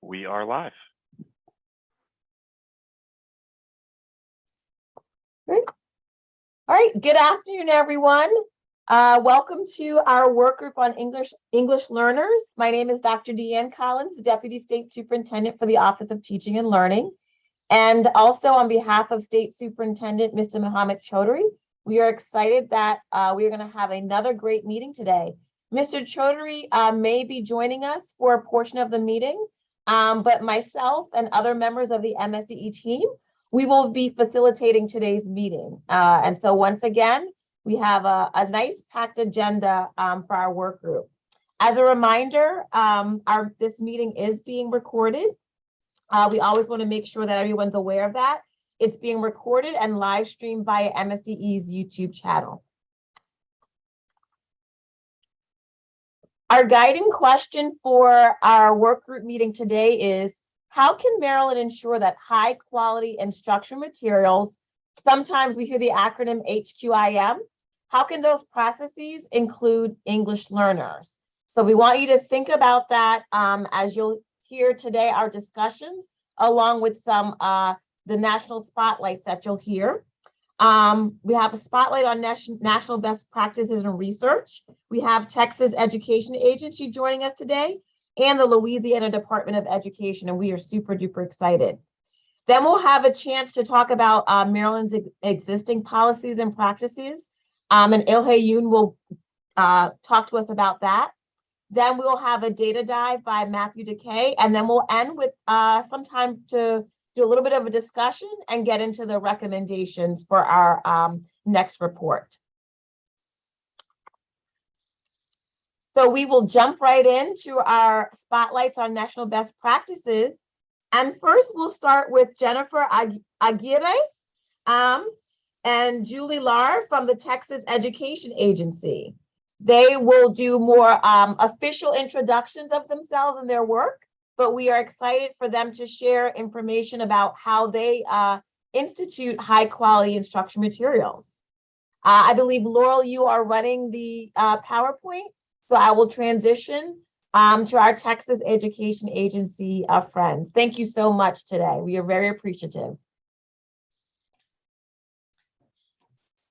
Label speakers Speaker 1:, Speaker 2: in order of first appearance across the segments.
Speaker 1: We are live.
Speaker 2: Great. All right, good afternoon, everyone. Welcome to our work group on English learners. My name is Dr. Deanne Collins, Deputy State Superintendent for the Office of Teaching and Learning. And also on behalf of State Superintendent, Mr. Mohammed Chaudhry, we are excited that we are going to have another great meeting today. Mr. Chaudhry may be joining us for a portion of the meeting, but myself and other members of the MSEE team, we will be facilitating today's meeting. And so once again, we have a nice packed agenda for our work group. As a reminder, this meeting is being recorded. We always want to make sure that everyone's aware of that. It's being recorded and live streamed via MSEE's YouTube channel. Our guiding question for our work group meeting today is, how can Maryland ensure that high quality instructional materials, sometimes we hear the acronym HQIM, how can those processes include English learners? So we want you to think about that as you'll hear today, our discussions, along with some the national spotlights that you'll hear. We have a spotlight on national best practices and research. We have Texas Education Agency joining us today and the Louisiana Department of Education, and we are super duper excited. Then we'll have a chance to talk about Maryland's existing policies and practices, and Ilhe Yoon will talk to us about that. Then we'll have a data dive by Matthew Decay, and then we'll end with some time to do a little bit of a discussion and get into the recommendations for our next report. So we will jump right into our spotlights on national best practices. And first we'll start with Jennifer Aguirre and Julie Lar from the Texas Education Agency. They will do more official introductions of themselves and their work, but we are excited for them to share information about how they institute high quality instructional materials. I believe, Laurel, you are running the PowerPoint, so I will transition to our Texas Education Agency friends. Thank you so much today. We are very appreciative.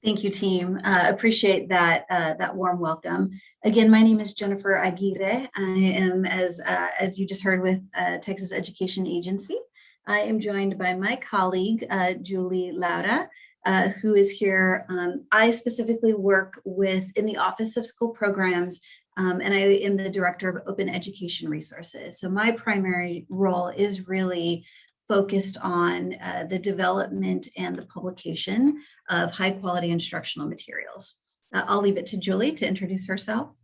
Speaker 3: Thank you, team. Appreciate that that warm welcome. Again, my name is Jennifer Aguirre. I am, as you just heard, with Texas Education Agency. I am joined by my colleague, Julie Laura, who is here. I specifically work in the Office of School Programs, and I am the Director of Open Education Resources. So my primary role is really focused on the development and the publication of high quality instructional materials. I'll leave it to Julie to introduce herself.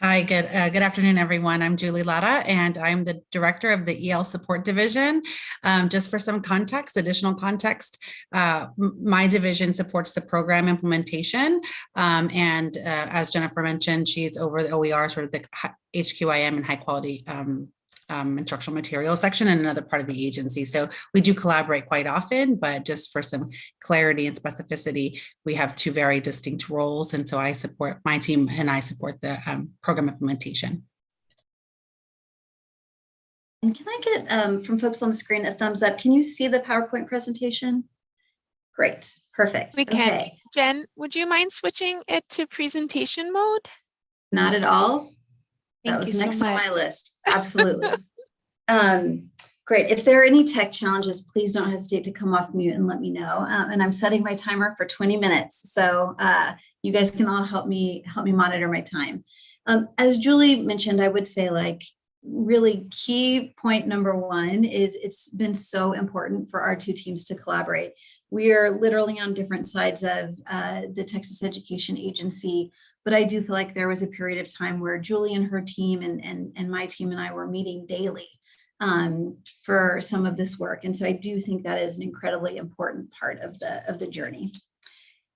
Speaker 4: Hi, good afternoon, everyone. I'm Julie Latta, and I'm the director of the EL Support Division. Just for some context, additional context, my division supports the program implementation. And as Jennifer mentioned, she's over the OER, sort of the HQIM and high quality instructional materials section in another part of the agency. So we do collaborate quite often, but just for some clarity and specificity, we have two very distinct roles. And so I support my team and I support the program implementation.
Speaker 3: And can I get from folks on the screen a thumbs up? Can you see the PowerPoint presentation? Great, perfect.
Speaker 5: We can.
Speaker 3: Okay.
Speaker 5: Jen, would you mind switching it to presentation mode?
Speaker 3: Not at all. That
Speaker 5: Thank
Speaker 3: was
Speaker 5: you so
Speaker 3: next on my
Speaker 5: much.
Speaker 3: list. Absolutely. Great. If there are any tech challenges, please don't hesitate to come off mute and let me know. And I'm setting my timer for 20 minutes. So you guys can all help me monitor my time. As Julie mentioned, I would say, like, really key point number one is it's been so important for our two teams to collaborate. We are literally on different sides of the Texas Education Agency, but I do feel like there was a period of time where Julie and her team and my team and I were meeting daily for some of this work. And so I do think that is an incredibly important part of the journey.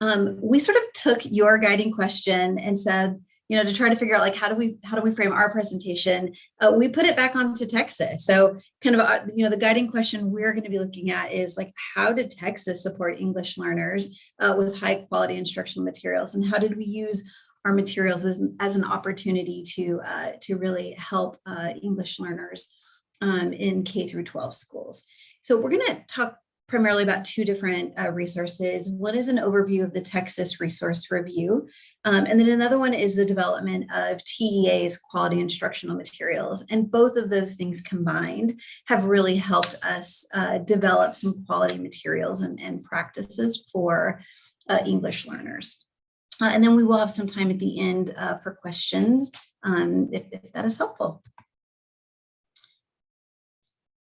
Speaker 3: We sort of took your guiding question and said, to try to figure out, like, how do we frame our presentation? We put it back onto Texas. So kind of, the guiding question we're going to be looking at is, like, how did Texas support English learners with high quality instructional materials? And how did we use our materials as an opportunity to really help English learners in K through 12 schools. So we're going to talk primarily about two different resources. One is an overview of the Texas Resource Review, and then another one is the development of TEA's quality instructional materials. And both of those things combined have really helped us develop some quality materials and practices for English learners. And then we will have some time at the end for questions if that is helpful.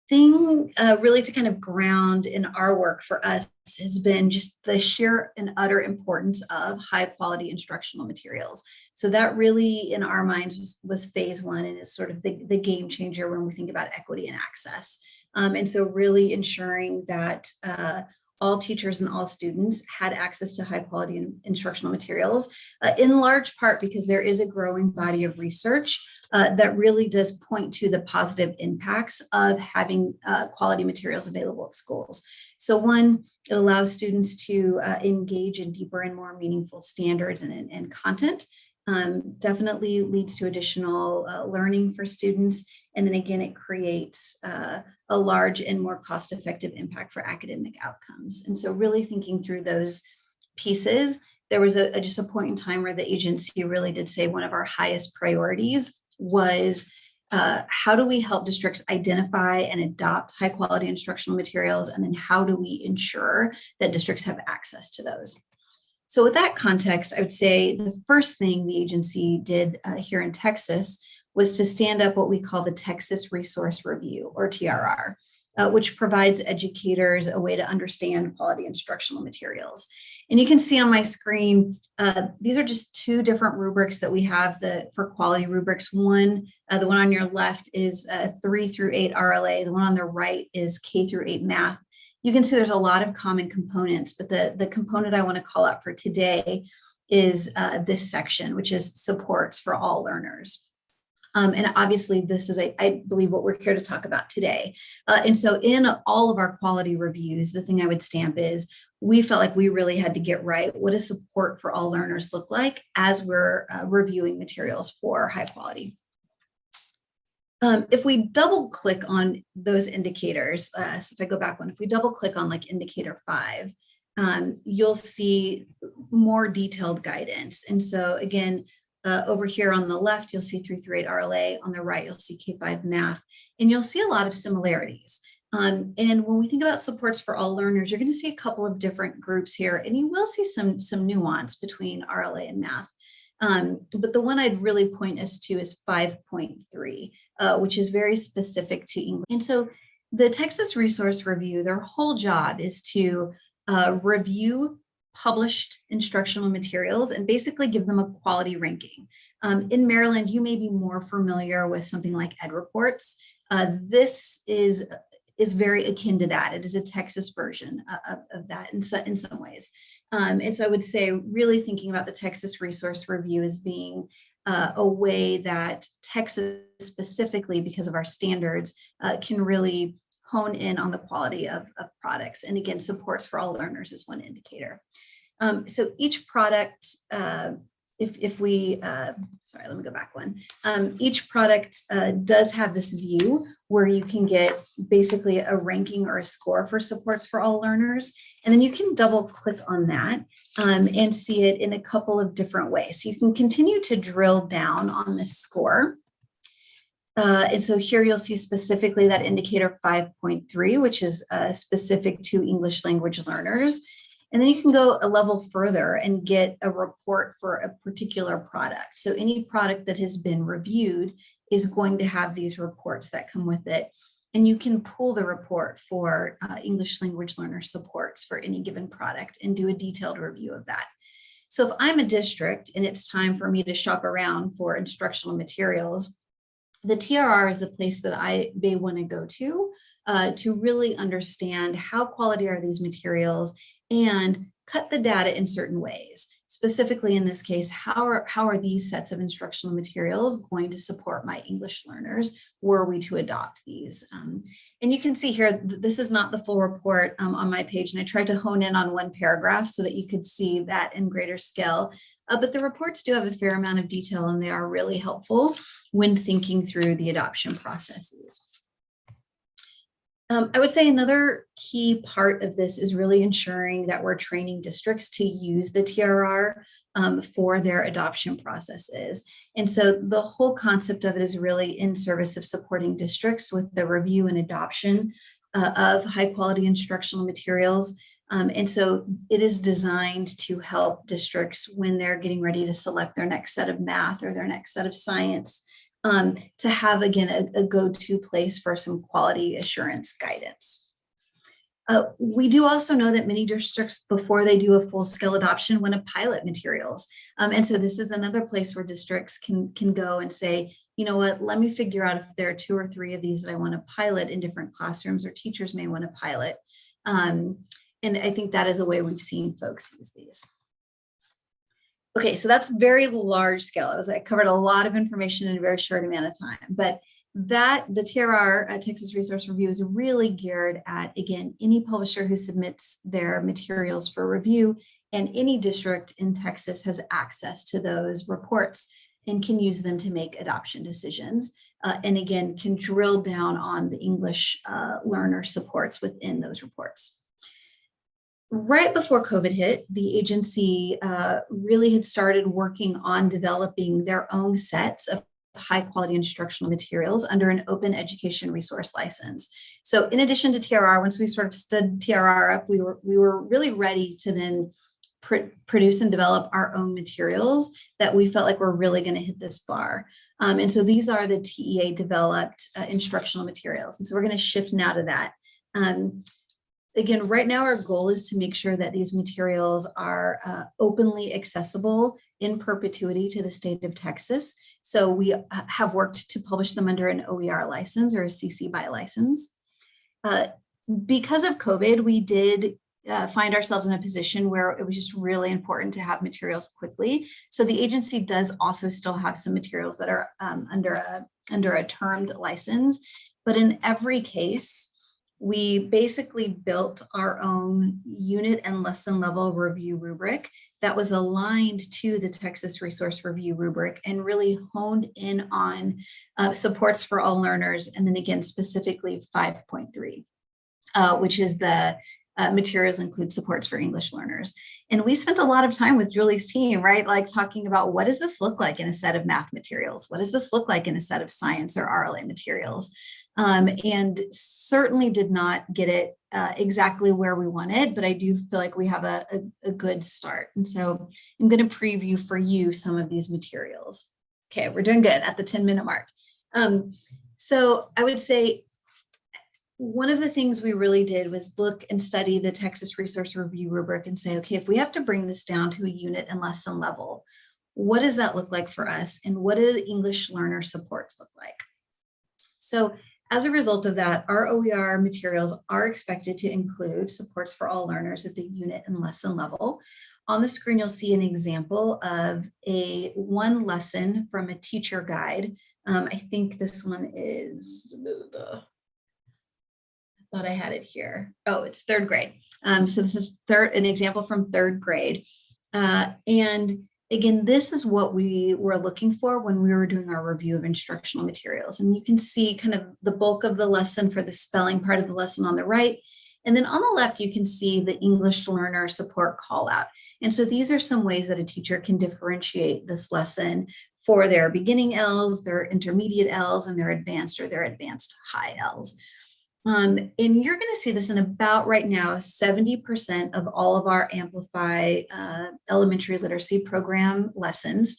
Speaker 3: Thing really to kind of ground in our work for us has been just the sheer and utter importance of high quality instructional materials. So that really in our mind was phase one and is sort of the game changer when we think about equity and access. And so really ensuring that all teachers and all students had access to high quality instructional materials, in large part because there is a growing body of research that really does point to the positive impacts of having quality materials available at schools. So one, it allows students to engage in deeper and more meaningful standards and content. Definitely leads to additional learning for students. And then again, it creates a large and more cost-effective impact for academic outcomes. And so really thinking through those pieces, there was just a point in time where the agency really did say one of our highest priorities was how do we help districts identify and adopt high quality instructional materials? And then how do we ensure that districts have access to those? So with that context, I would say the first thing the agency did here in Texas was to stand up what we call the Texas Resource Review, or TRR, which provides educators a way to understand quality instructional materials. And you can see on my screen, these are just two different rubrics that we have for quality rubrics. One, the one on your left is 3 through 8 RLA. The one on the right is K through 8 math. You can see there's a lot of common components, but the component I want to call out for today is this section, which is supports for all learners. And obviously this is, I believe, what we're here to talk about today. And so in all of our quality reviews, the thing I would stamp is we felt like we really had to get right. What does support for all learners look like as we're reviewing materials for high quality? If we double click on those indicators, so if I go back one, if we double click on like indicator 5, you'll see more detailed guidance. And so again, over here on the left, you'll see 3 through 8 RLA. On the right, you'll see K-5 math, and you'll see a lot of similarities. And when we think about supports for all learners, you're going to see a couple of different groups here, and you will see some nuance between RLA and math. But the one I'd really point us to is 5.3, which is very specific to English. And so the Texas Resource Review, their whole job is to review published instructional materials and basically give them a quality ranking. In Maryland, you may be more familiar with something like Ed Reports. This is very akin to that. It is a Texas version of that in some ways. And so I would say really thinking about the Texas Resource Review as being a way that Texas specifically, because of our standards, can really hone in on the quality of products. And again, supports for all learners is one indicator. So each product, if we, sorry, let me go back one. Each product does have this view where you can get basically a ranking or a score for supports for all learners. And then you can double click on that and see it in a couple of different ways. So you can continue to drill down on this score. And so here you'll see specifically that indicator 5.3, which is specific to English language learners. And then you can go a level further and get a report for a particular product. So any product that has been reviewed is going to have these reports that come with it. And you can pull the report for English language learner supports for any given product and do a detailed review of that. So if I'm a district and it's time for me to shop around for instructional materials, the TRR is a place that I may want to go to really understand how quality are these materials and cut the data in certain ways. Specifically in this case, how are these sets of instructional materials going to support my English learners were we to adopt these? And you can see here, this is not the full report on my page, and I tried to hone in on one paragraph so that you could see that in greater scale. But the reports do have a fair amount of detail, and they are really helpful when thinking through the adoption processes. I would say another key part of this is really ensuring that we're training districts to use the TRR for their adoption processes. And so the whole concept of it is really in service of supporting districts with the review and adoption of high quality instructional materials. And so it is designed to help districts when they're getting ready to select their next set of math or their next set of science, to have, again, a go-to place for some quality assurance guidance. We do also know that many districts, before they do a full-scale adoption, want to pilot materials. And so this is another place where districts can go and say, you know what, let me figure out if there are 2 or 3 of these that I want to pilot in different classrooms, or teachers may want to pilot. And I think that is a way we've seen folks use these. Okay, so that's very large scale. I covered a lot of information in a very short amount of time, but the TRR Texas Resource Review is really geared at, again, any publisher who submits their materials for review, and any district in Texas has access to those reports and can use them to make adoption decisions. And again, can drill down on the English learner supports within those reports. Right before COVID hit, the agency really had started working on developing their own sets of high quality instructional materials under an open education resource license. So in addition to TRR, once we sort of stood TRR up, we were really ready to then produce and develop our own materials that we felt like were really going to hit this bar. And so these are the TEA developed instructional materials. And so we're going to shift now to that. Again, right now, our goal is to make sure that these materials are openly accessible in perpetuity to the state of Texas. So we have worked to publish them under an OER license or a CC BY license. Because of COVID, we did find ourselves in a position where it was just really important to have materials quickly. So the agency does also still have some materials that are under a termed license, but in every case, we basically built our own unit and lesson level review rubric that was aligned to the Texas Resource Review rubric and really honed in on supports for all learners. And then again, specifically 5.3, which is the materials include supports for English learners. And we spent a lot of time with Julie's team, right? Like talking about, what does this look like in a set of math materials? What does this look like in a set of science or RLA materials? And certainly did not get it exactly where we wanted, but I do feel like we have a good start. And so I'm going to preview for you some of these materials. Okay, we're doing good at the 10-minute mark. So I would say one of the things we really did was look and study the Texas Resource Review rubric and say, okay, if we have to bring this down to a unit and lesson level, what does that look like for us? And what do the English learner supports look like? So as a result of that, our OER materials are expected to include supports for all learners at the unit and lesson level. On the screen, you'll see an example of one lesson from a teacher guide. I think this one is, I thought I had it here. Oh, it's 3rd grade. So this is an example from 3rd grade. And again, this is what we were looking for when we were doing our review of instructional materials. And you can see kind of the bulk of the lesson for the spelling part of the lesson on the right. And then on the left, you can see the English learner support call out. And so these are some ways that a teacher can differentiate this lesson for their beginning L's, their intermediate L's, and their advanced or their advanced high L's. And you're going to see this in about right now, 70% of all of our Amplify elementary literacy program lessons.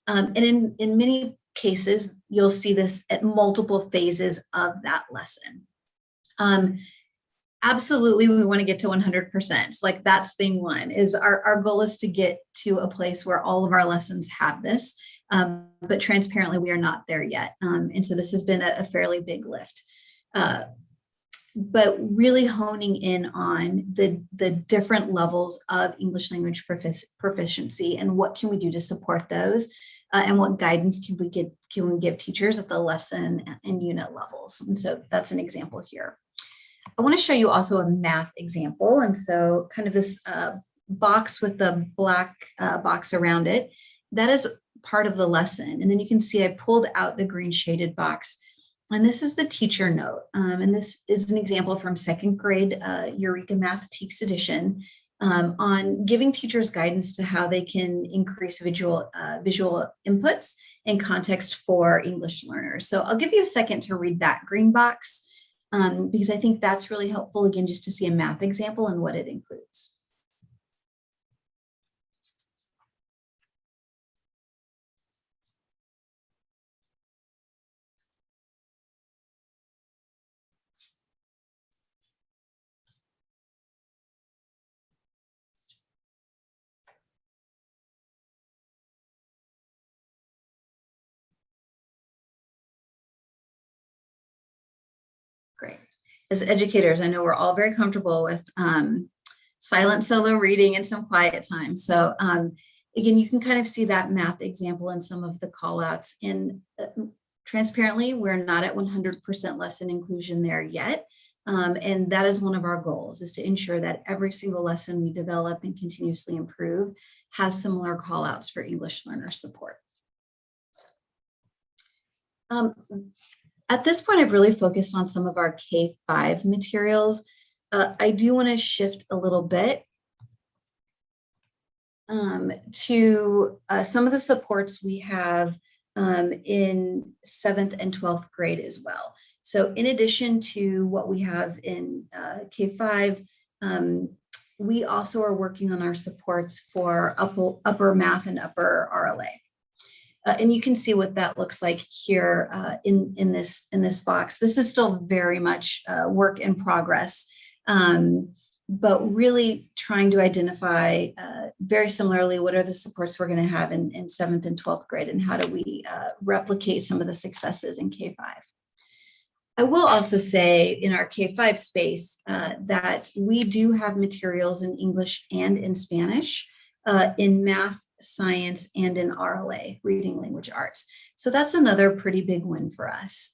Speaker 3: And in many cases, you'll see this at multiple phases of that lesson. Absolutely, we want to get to 100%. Like that's thing one, is our goal is to get to a place where all of our lessons have this, but transparently, we are not there yet. And so this has been a fairly big lift. But really honing in on the different levels of English language proficiency and what can we do to support those, and what guidance can we give teachers at the lesson and unit levels. And so that's an example here. I want to show you also a math example. And so kind of this box with the black box around it, that is part of the lesson. And then you can see I pulled out the green shaded box. And this is the teacher note. And this is an example from second grade Eureka Math Teaks Edition on giving teachers guidance to how they can increase visual inputs and context for English learners. So I'll give you a second to read that green box because I think that's really helpful, again, just to see a math example and what it includes. Great. As educators, I know we're all very comfortable with silent solo reading and some quiet time. So again, you can kind of see that math example in some of the call outs. And transparently, we're not at 100% lesson inclusion there yet. And that is one of our goals, is to ensure that every single lesson we develop and continuously improve has similar call outs for English learner support. At this point, I've really focused on some of our K-5 materials. I do want to shift a little bit to some of the supports we have in 7th and 12th grade as well. So in addition to what we have in K-5, we also are working on our supports for upper math and upper RLA. And you can see what that looks like here in this box. This is still very much work in progress, but really trying to identify very similarly what are the supports we're going to have in 7th and 12th grade, and how do we replicate some of the successes in K-5. I will also say in our K-5 space that we do have materials in English and in Spanish, in math, science, and in RLA, reading language arts. So that's another pretty big win for us.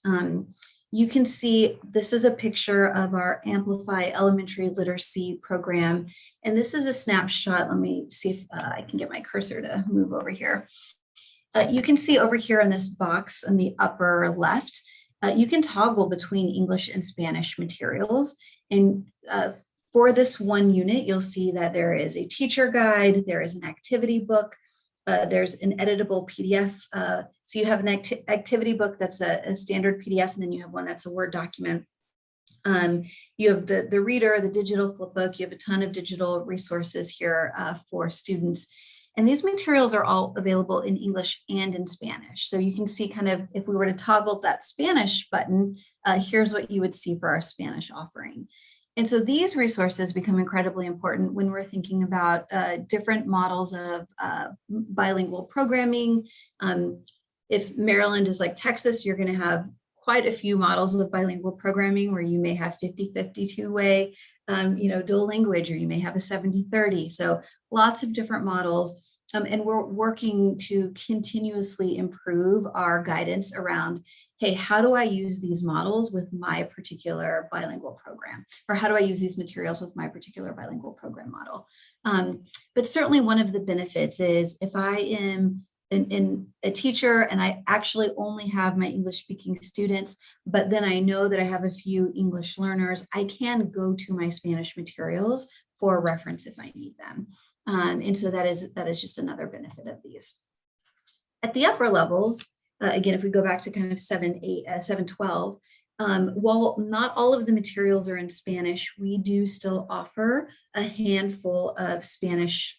Speaker 3: You can see this is a picture of our Amplify Elementary Literacy program. And this is a snapshot. Let me see if I can get my cursor to move over here. You can see over here in this box in the upper left, you can toggle between English and Spanish materials. And for this one unit, you'll see that there is a teacher guide, there is an activity book, there's an editable PDF. So you have an activity book that's a standard PDF, and then you have one that's a Word document. You have the reader, the digital flipbook, you have a ton of digital resources here for students. And these materials are all available in English and in Spanish. So you can see kind of, if we were to toggle that Spanish button, here's what you would see for our Spanish offering. And so these resources become incredibly important when we're thinking about different models of bilingual programming. If Maryland is like Texas, you're going to have quite a few models of bilingual programming where you may have 50-50 two-way, dual language, or you may have a 70-30. So lots of different models. And we're working to continuously improve our guidance around, hey, how do I use these models with my particular bilingual program? Or how do I use these materials with my particular bilingual program model? But certainly one of the benefits is if I am in a teacher and I actually only have my English speaking students, but then I know that I have a few English learners, I can go to my Spanish materials for reference if I need them. And so that is just another benefit of these. At the upper levels, again, if we go back to kind of 7-12, while not all of the materials are in Spanish, we do still offer a handful of Spanish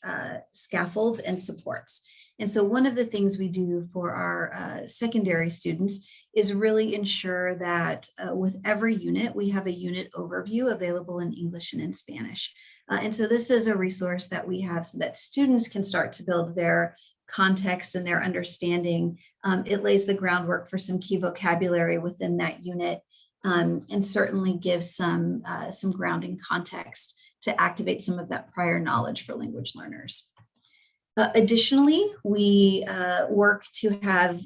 Speaker 3: scaffolds and supports. And so one of the things we do for our secondary students is really ensure that with every unit, we have a unit overview available in English and in Spanish. And so this is a resource that we have so that students can start to build their context and their understanding. It lays the groundwork for some key vocabulary within that unit, and certainly gives some grounding context to activate some of that prior knowledge for language learners. Additionally, we work to have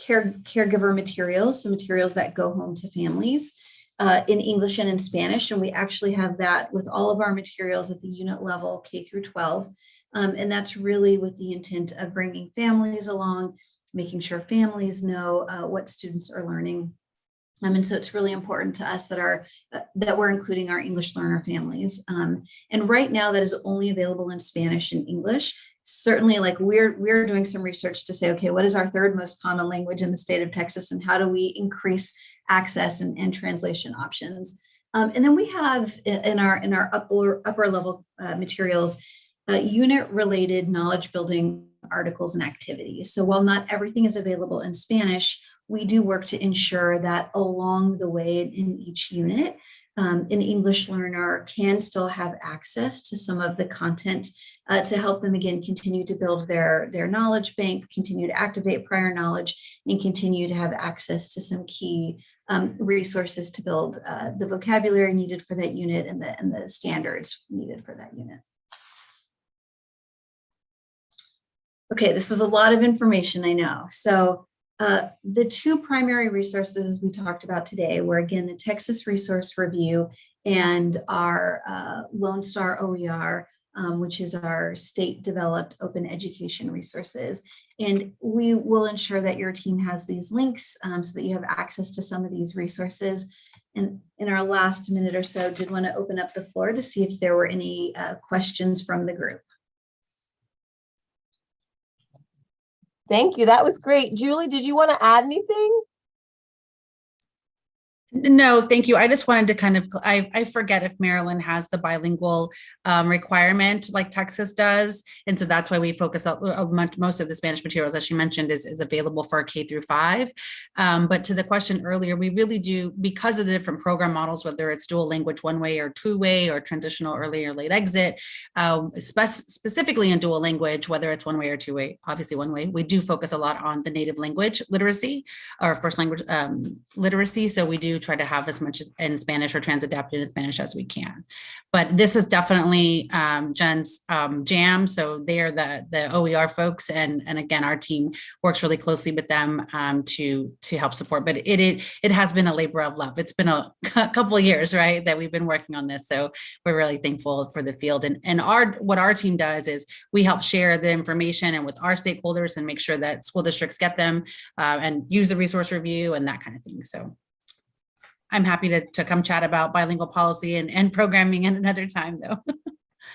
Speaker 3: caregiver materials, so materials that go home to families in English and in Spanish. And we actually have that with all of our materials at the unit level, K through 12. And that's really with the intent of bringing families along, making sure families know what students are learning. And so it's really important to us that we're including our English learner families. And right now that is only available in Spanish and English. Certainly, like we're doing some research to say, okay, what is our third most common language in the state of Texas, and how do we increase access and translation options? And then we have in our upper level materials, unit related knowledge building articles and activities. So while not everything is available in Spanish, we do work to ensure that along the way in each unit, an English learner can still have access to some of the content to help them, again, continue to build their knowledge bank, continue to activate prior knowledge, and continue to have access to some key resources to build the vocabulary needed for that unit and the standards needed for that unit. Okay, this is a lot of information, I know. So the two primary resources we talked about today were, again, the Texas Resource Review and our Lone Star OER, which is our state-developed open education resources. And we will ensure that your team has these links so that you have access to some of these resources. And in our last minute or so, did want to open up the floor to see if there were any questions from the group.
Speaker 2: Thank you. That was great. Julie, did you want to add anything?
Speaker 4: No, thank you. I just wanted to kind of, I forget if Maryland has the bilingual requirement like Texas does. And so that's why we focus on most of the Spanish materials, as she mentioned, is available for K-5. But to the question earlier, we really do, because of the different program models, whether it's dual language one way or two way or transitional early or late exit, specifically in dual language, whether it's one way or two way, obviously one way, we do focus a lot on the native language literacy or first language literacy. So we do try to have as much in Spanish or transadapted in Spanish as we can. But this is definitely Jen's jam. So they are the OER folks. And again, our team works really closely with them to help support. But it has been a labor of love. It's been a couple of years, right, that we've been working on this. So we're really thankful for the field. And what our team does is we help share the information and with our stakeholders and make sure that school districts get them and use the resource review and that kind of thing. So I'm happy to come chat about bilingual policy and programming at another time, though.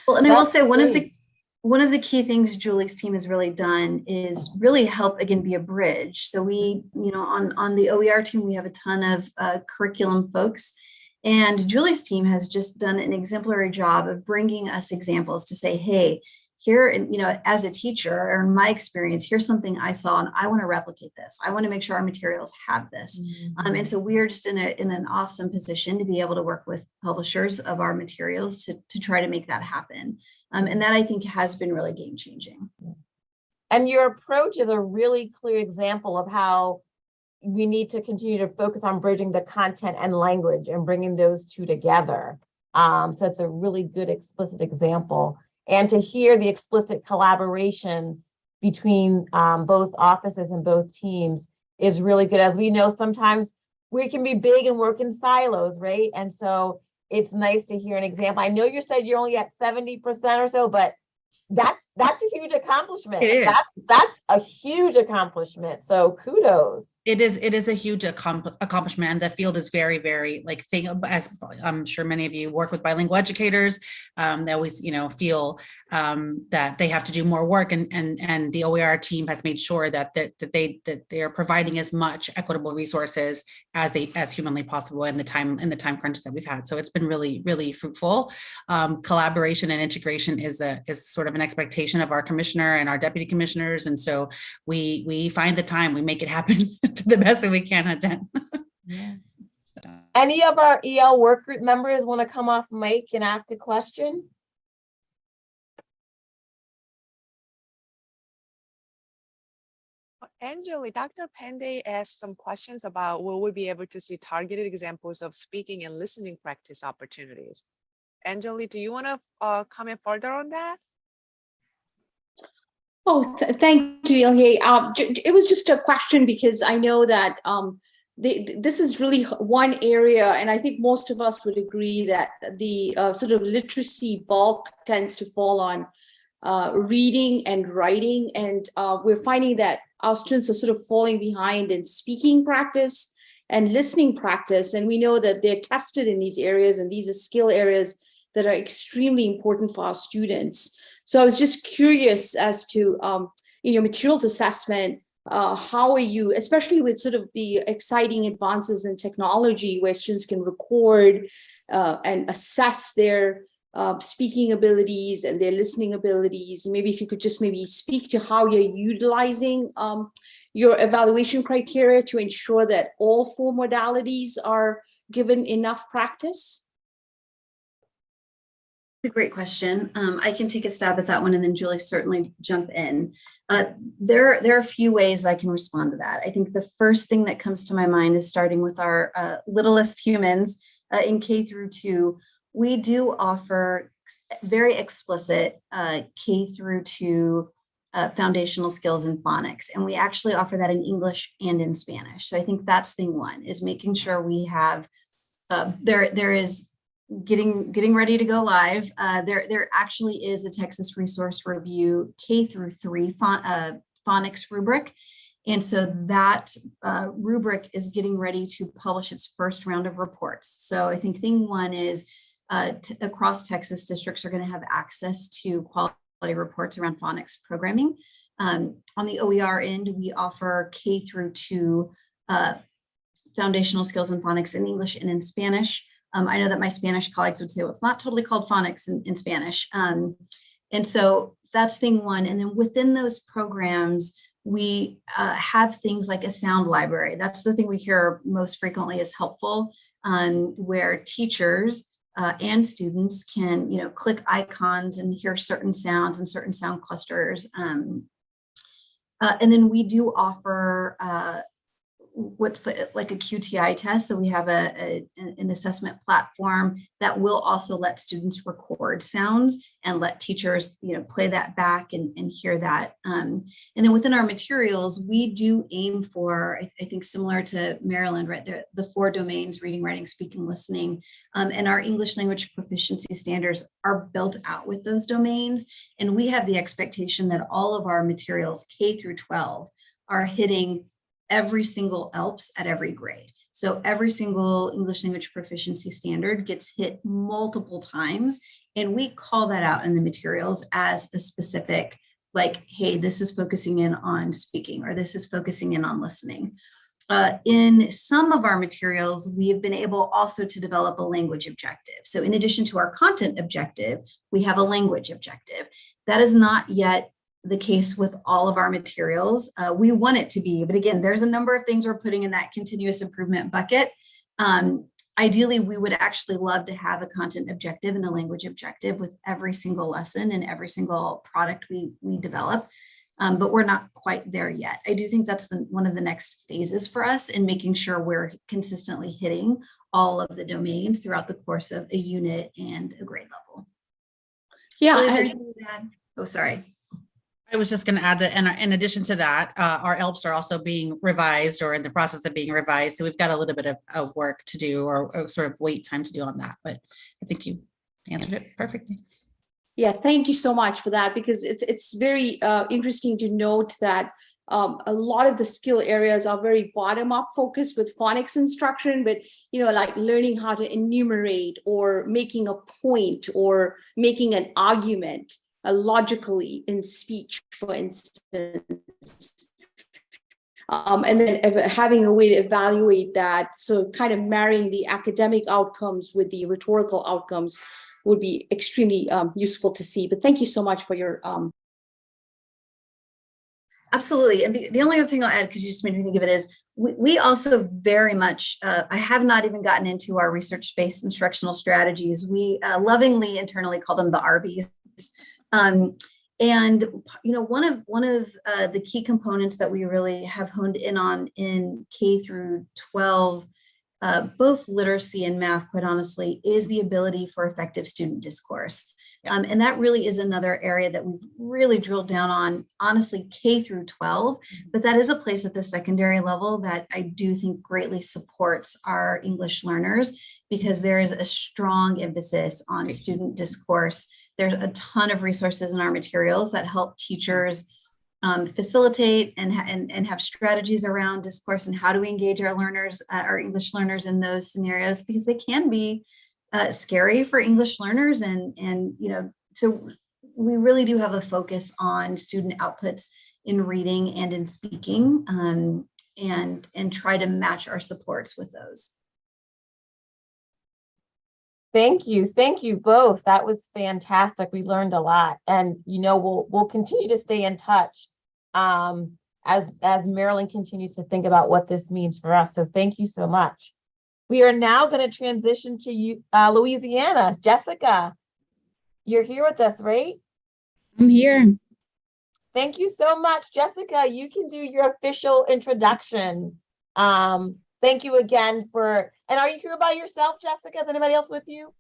Speaker 3: Well, and I will say one of the key things Julie's team has really done is really help, again, be a bridge. So we, on the OER team, we have a ton of curriculum folks, and Julie's team has just done an exemplary job of bringing us examples to say, hey, here, as a teacher, or in my experience, here's something I saw and I want to replicate this. I want to make sure our materials have this. Mm-hmm. And so we are just in an awesome position to be able to work with publishers of our materials to try to make that happen. And that, I think, has been really game changing.
Speaker 2: And your approach is a really clear example of how we need to continue to focus on bridging the content and language and bringing those two together. So it's a really good explicit example. And to hear the explicit collaboration between both offices and both teams is really good. As we know, sometimes we can be big and work in silos, right? And so it's nice to hear an example. I know you said you're only at 70% or so, but that's a huge accomplishment.
Speaker 4: It is.
Speaker 2: That's a huge accomplishment. So kudos.
Speaker 4: It is a huge accomplishment, and the field is very, very as I'm sure many of you work with bilingual educators, they always, feel that they have to do more work, and the OER team has made sure that they are providing as much equitable resources as humanly possible in the time crunches that we've had. So it's been really, really fruitful. Collaboration and integration is sort of an expectation of our commissioner and our deputy commissioners, and so we find the time, we make it happen to the best that we can, Jen.
Speaker 2: Yeah. So. Any of our EL work group members want to come off mic and ask a question?
Speaker 1: Angeli, Dr. Panday asked some questions about will we be able to see targeted examples of speaking and listening practice opportunities. Angeli, do you want to comment further on that?
Speaker 6: Oh, thank you, Ilhe. It was just a question because I know that this is really one area, and I think most of us would agree that the sort of literacy bulk tends to fall on reading and writing, and we're finding that our students are sort of falling behind in speaking practice and listening practice. And we know that they're tested in these areas, and these are skill areas that are extremely important for our students. So I was just curious as to, in your materials assessment, how are you, especially with sort of the exciting advances in technology where students can record and assess their speaking abilities and their listening abilities. Maybe if you could just maybe speak to how you're utilizing your evaluation criteria to ensure that all 4 modalities are given enough practice.
Speaker 3: A great question. I can take a stab at that one, and then Julie certainly jump in. There are a few ways I can respond to that. I think the first thing that comes to my mind is starting with our littlest humans in K through 2. We do offer very explicit K through 2 foundational skills in phonics, and we actually offer that in English and in Spanish. So I think that's thing one, is making sure we have there is getting ready to go live. There actually is a Texas Resource Review K through 3 phonics rubric. And so that rubric is getting ready to publish its first round of reports. So I think thing one is across Texas, districts are going to have access to quality reports around phonics programming. On the OER end, we offer K through 2 foundational skills in phonics in English and in Spanish. I know that my Spanish colleagues would say, well, it's not totally called phonics in Spanish. And so that's thing one. And then within those programs, we have things like a sound library. That's the thing we hear most frequently is helpful, where teachers and students can, click icons and hear certain sounds and certain sound clusters. And then we do offer what's like a QTI test. So we have an assessment platform that will also let students record sounds and let teachers, play that back and hear that. And then within our materials, we do aim for, I think similar to Maryland, right? The 4 domains: reading, writing, speaking, listening, and our English language proficiency standards are built out with those domains. And we have the expectation that all of our materials, K through 12, are hitting every single ELPS at every grade. So every single English language proficiency standard gets hit multiple times. And we call that out in the materials as a specific, like, hey, this is focusing in on speaking, or this is focusing in on listening. In some of our materials, we have been able also to develop a language objective. So in addition to our content objective, we have a language objective. That is not yet the case with all of our materials. We want it to be, but again, there's a number of things we're putting in that continuous improvement bucket. Ideally, we would actually love to have a content objective and a language objective with every single lesson and every single product we develop, but we're not quite there yet. I do think that's one of the next phases for us in making sure we're consistently hitting all of the domains throughout the course of a unit and a grade level.
Speaker 6: Yeah.
Speaker 3: Julie, is there anything to add? Oh, sorry.
Speaker 4: I was just going to add that, and in addition to that, our ELPs are also being revised or in the process of being revised. So we've got a little bit of work to do, or sort of wait time to do on that. But I think you answered it perfectly.
Speaker 6: Yeah, thank you so much for that, because it's very interesting to note that a lot of the skill areas are very bottom-up focused with phonics instruction, but like learning how to enumerate or making a point or making an argument logically in speech, for instance. And then having a way to evaluate that, so kind of marrying the academic outcomes with the rhetorical outcomes would be extremely useful to see. But thank you so much for your
Speaker 3: Absolutely. And the only other thing I'll add, because you just made me think of it, is we also very much, I have not even gotten into our research-based instructional strategies. We lovingly internally call them the RBs. And one of the key components that we really have honed in on in K through 12, both literacy and math, quite honestly, is the ability for effective student discourse. And that really is another area that we've really drilled down on, honestly, K through 12, but that is a place at the secondary level that I do think greatly supports our English learners, because there is a strong emphasis on student discourse. There's a ton of resources in our materials that help teachers facilitate and have strategies around discourse and how do we engage our learners, our English learners in those scenarios, because they can be scary for English learners. And you know, so we really do have a focus on student outputs in reading and in speaking, and try to match our supports with those.
Speaker 2: Thank you both. That was fantastic. We learned a lot, and you know, we'll continue to stay in touch as Maryland continues to think about what this means for us. So thank you so much. We are now going to transition to you, Louisiana. Jessica, you're here with us, right?
Speaker 7: I'm here.
Speaker 2: Thank you so much, Jessica. You can do your official introduction. Thank you again and are you here by yourself, Jessica? Is anybody else with you?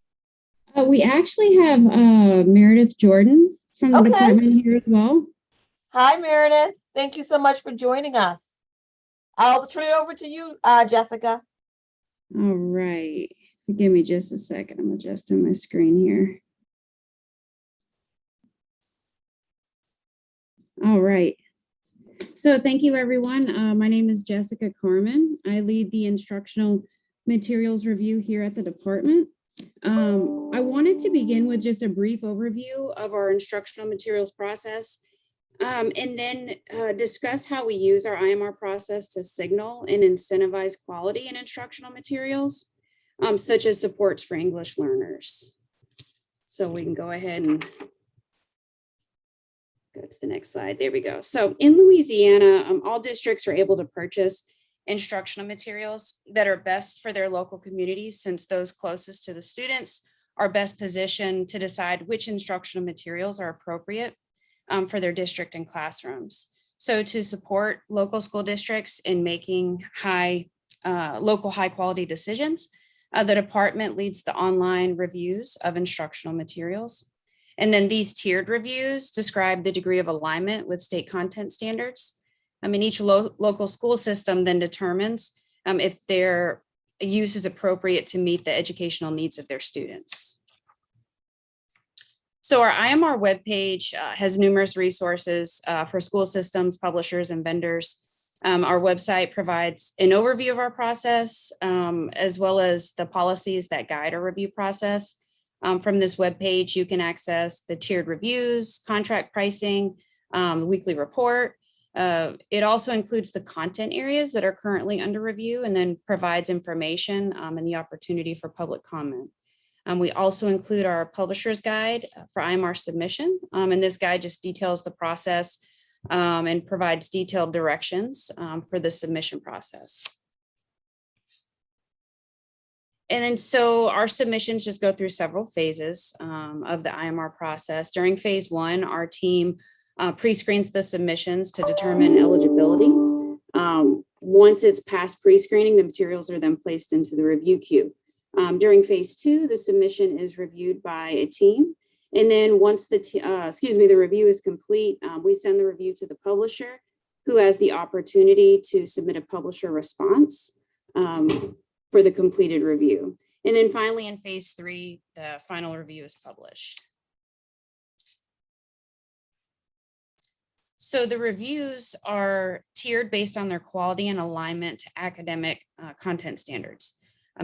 Speaker 7: We actually have Meredith Jordan from the department here as well.
Speaker 2: Hi, Meredith. Thank you so much for joining us. I'll turn it over to you, Jessica.
Speaker 7: All right. Forgive me just a second. I'm adjusting my screen here. All right. So thank you, everyone. My name is Jessica Carmen. I lead the instructional materials review here at the department. I wanted to begin with just a brief overview of our instructional materials process, and then discuss how we use our IMR process to signal and incentivize quality in instructional materials, such as supports for English learners. So we can go ahead and go to the next slide. There we go. So in Louisiana, all districts are able to purchase instructional materials that are best for their local communities, since those closest to the students are best positioned to decide which instructional materials are appropriate for their district and classrooms. So to support local school districts in making local high quality decisions, the department leads the online reviews of instructional materials. And then these tiered reviews describe the degree of alignment with state content standards. I mean, each local school system then determines if their use is appropriate to meet the educational needs of their students. So our IMR webpage has numerous resources for school systems, publishers, and vendors. Our website provides an overview of our process, as well as the policies that guide our review process. From this webpage, you can access the tiered reviews, contract pricing, weekly report. It also includes the content areas that are currently under review, and then provides information and the opportunity for public comment. We also include our publisher's guide for IMR submission, and this guide just details the process and provides detailed directions for the submission process. And then so our submissions just go through several phases of the IMR process. During phase one, our team pre-screens the submissions to determine eligibility. Once it's past pre-screening, the materials are then placed into the review queue. During phase two, the submission is reviewed by a team. And then once the review is complete, we send the review to the publisher, who has the opportunity to submit a publisher response for the completed review. And then finally, in phase three, the final review is published. So the reviews are tiered based on their quality and alignment to academic content standards.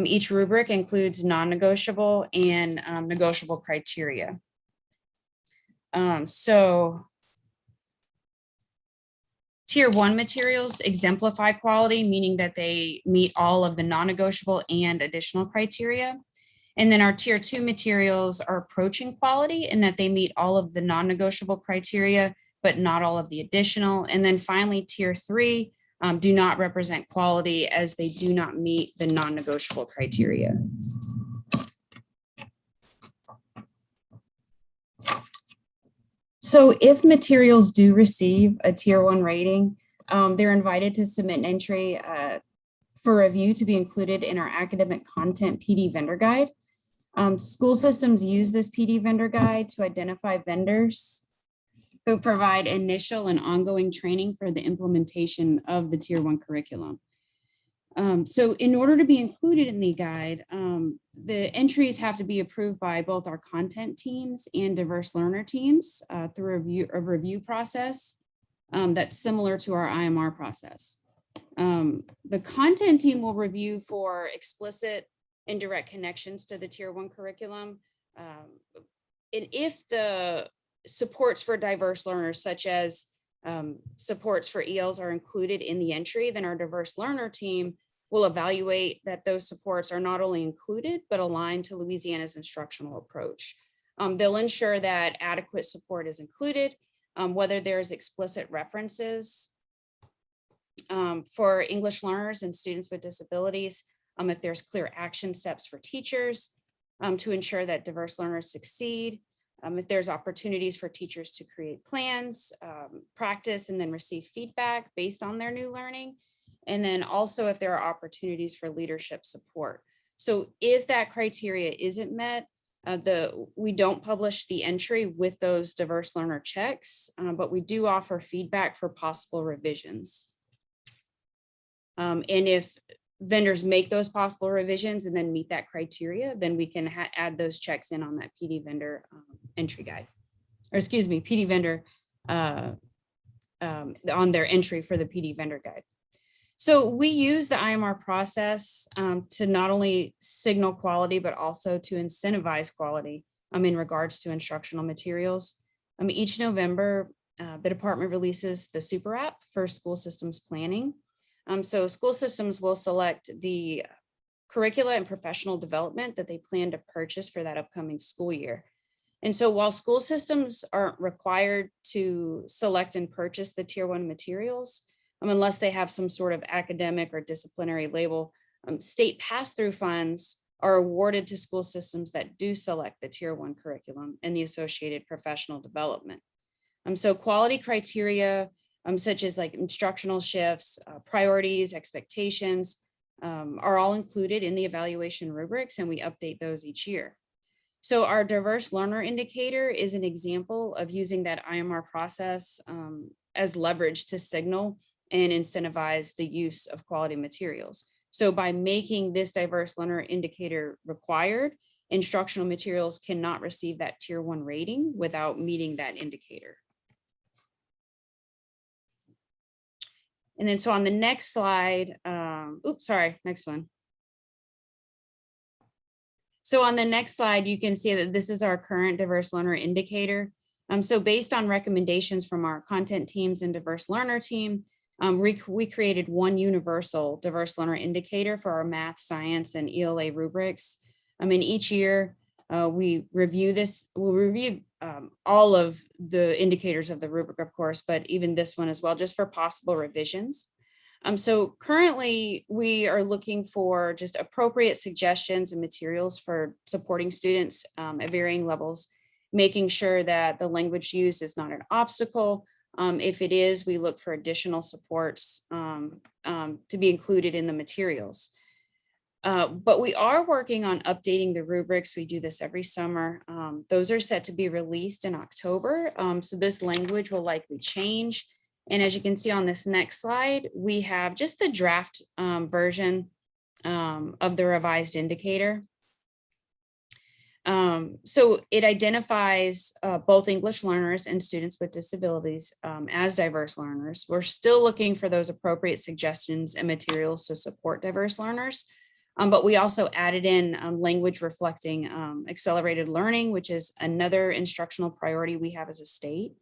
Speaker 7: Each rubric includes non-negotiable and negotiable criteria. So tier one materials exemplify quality, meaning that they meet all of the non-negotiable and additional criteria. And then our tier two materials are approaching quality in that they meet all of the non-negotiable criteria, but not all of the additional. And then finally, tier three do not represent quality, as they do not meet the non-negotiable criteria. So if materials do receive a tier one rating, they're invited to submit an entry for review to be included in our academic content PD vendor guide. School systems use this PD vendor guide to identify vendors who provide initial and ongoing training for the implementation of the tier one curriculum. So in order to be included in the guide, the entries have to be approved by both our content teams and diverse learner teams through a review process. that's similar to our IMR process. The content team will review for explicit and direct connections to the Tier 1 curriculum. And if the supports for diverse learners, such as supports for ELs, are included in the entry, then our diverse learner team will evaluate that those supports are not only included, but aligned to Louisiana's instructional approach. They'll ensure that adequate support is included, whether there's explicit references for English learners and students with disabilities, if there's clear action steps for teachers to ensure that diverse learners succeed, if there's opportunities for teachers to create plans, practice, and then receive feedback based on their new learning. And then also if there are opportunities for leadership support. So if that criteria isn't met, we don't publish the entry with those diverse learner checks, but we do offer feedback for possible revisions. And if vendors make those possible revisions and then meet that criteria, then we can add those checks in on that PD vendor entry guide, or excuse me, PD vendor on their entry for the PD vendor guide. So we use the IMR process to not only signal quality, but also to incentivize quality in regards to instructional materials. Each November, the department releases the super app for school systems planning. So school systems will select the curricula and professional development that they plan to purchase for that upcoming school year. And so while school systems aren't required to select and purchase the Tier 1 materials, unless they have some sort of academic or disciplinary label, state pass-through funds are awarded to school systems that do select the Tier 1 curriculum and the associated professional development. So quality criteria, such as like instructional shifts, priorities, expectations, are all included in the evaluation rubrics, and we update those each year. So our diverse learner indicator is an example of using that IMR process as leverage to signal and incentivize the use of quality materials. So by making this diverse learner indicator required, instructional materials cannot receive that Tier 1 rating without meeting that indicator. And then so on the next slide, next one. So on the next slide, you can see that this is our current diverse learner indicator. So based on recommendations from our content teams and diverse learner team, we created one universal diverse learner indicator for our math, science, and ELA rubrics. And each year we review this, we'll review all of the indicators of the rubric, of course, but even this one as well, just for possible revisions. So currently we are looking for just appropriate suggestions and materials for supporting students at varying levels, making sure that the language used is not an obstacle. If it is, we look for additional supports to be included in the materials. But we are working on updating the rubrics. We do this every summer. Those are set to be released in October. So this language will likely change. And as you can see on this next slide, we have just the draft version of the revised indicator. So it identifies both English learners and students with disabilities as diverse learners. We're still looking for those appropriate suggestions and materials to support diverse learners. But we also added in language reflecting accelerated learning, which is another instructional priority we have as a state.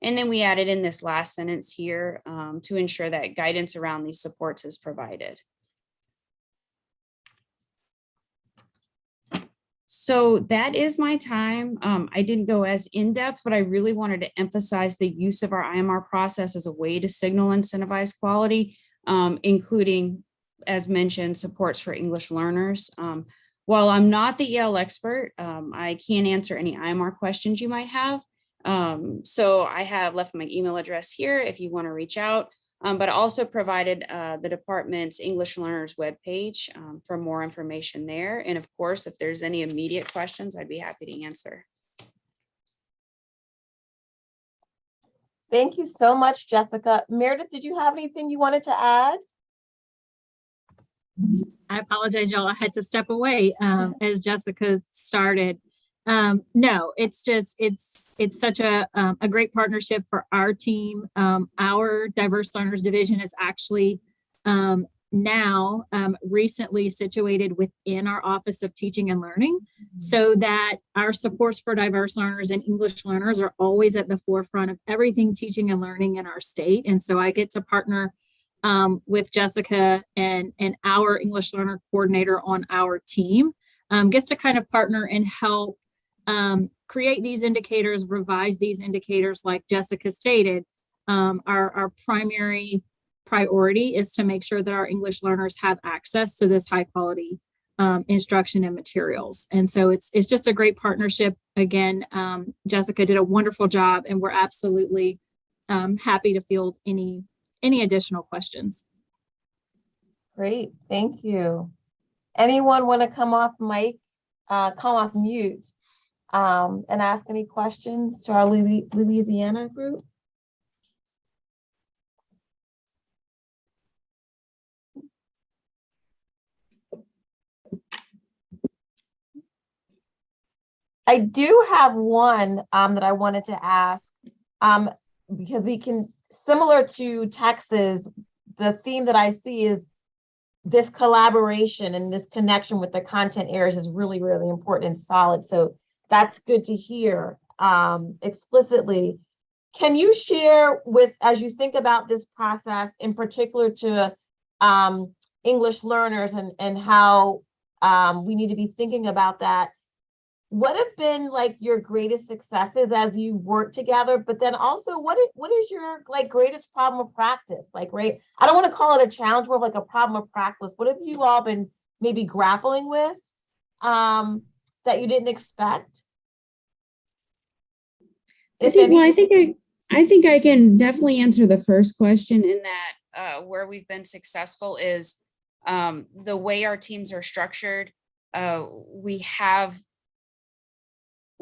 Speaker 7: And then we added in this last sentence here to ensure that guidance around these supports is provided. So that is my time. I didn't go as in-depth, but I really wanted to emphasize the use of our IMR process as a way to signal and incentivize quality, including, as mentioned, supports for English learners. While I'm not the EL expert, I can answer any IMR questions you might have. So I have left my email address here if you want to reach out, but I also provided the department's English learners webpage for more information there. And of course, if there's any immediate questions, I'd be happy to answer.
Speaker 2: Thank you so much, Jessica. Meredith, did you have anything you wanted to add?
Speaker 8: I apologize, y'all. I had to step away as Jessica started. No, it's just it's such a great partnership for our team. Our diverse learners division is actually now recently situated within our Office of Teaching and Learning, so that our supports for diverse learners and English learners are always at the forefront of everything teaching and learning in our state. And so I get to partner with Jessica and our English learner coordinator on our team, gets to kind of partner and help create these indicators, revise these indicators. Like Jessica stated, our primary priority is to make sure that our English learners have access to this high quality instruction and materials. And so it's just a great partnership. Again, Jessica did a wonderful job, and we're absolutely happy to field any additional questions.
Speaker 2: Great, thank you. Anyone want to come off mic, come off mute, and ask any questions to our Louisiana group? I do have one that I wanted to ask, because we can, similar to Texas, the theme that I see is this collaboration and this connection with the content areas is really, really important and solid. So that's good to hear explicitly. Can you share with, as you think about this process, in particular to English learners and how we need to be thinking about that, what have been like your greatest successes as you work together? But then also, what is your like greatest problem of practice? Like, right, I don't want to call it a challenge, more of like a problem of practice. What have you all been maybe grappling with that you didn't expect?
Speaker 7: I think I can definitely answer the first question in that where we've been successful is the way our teams are structured.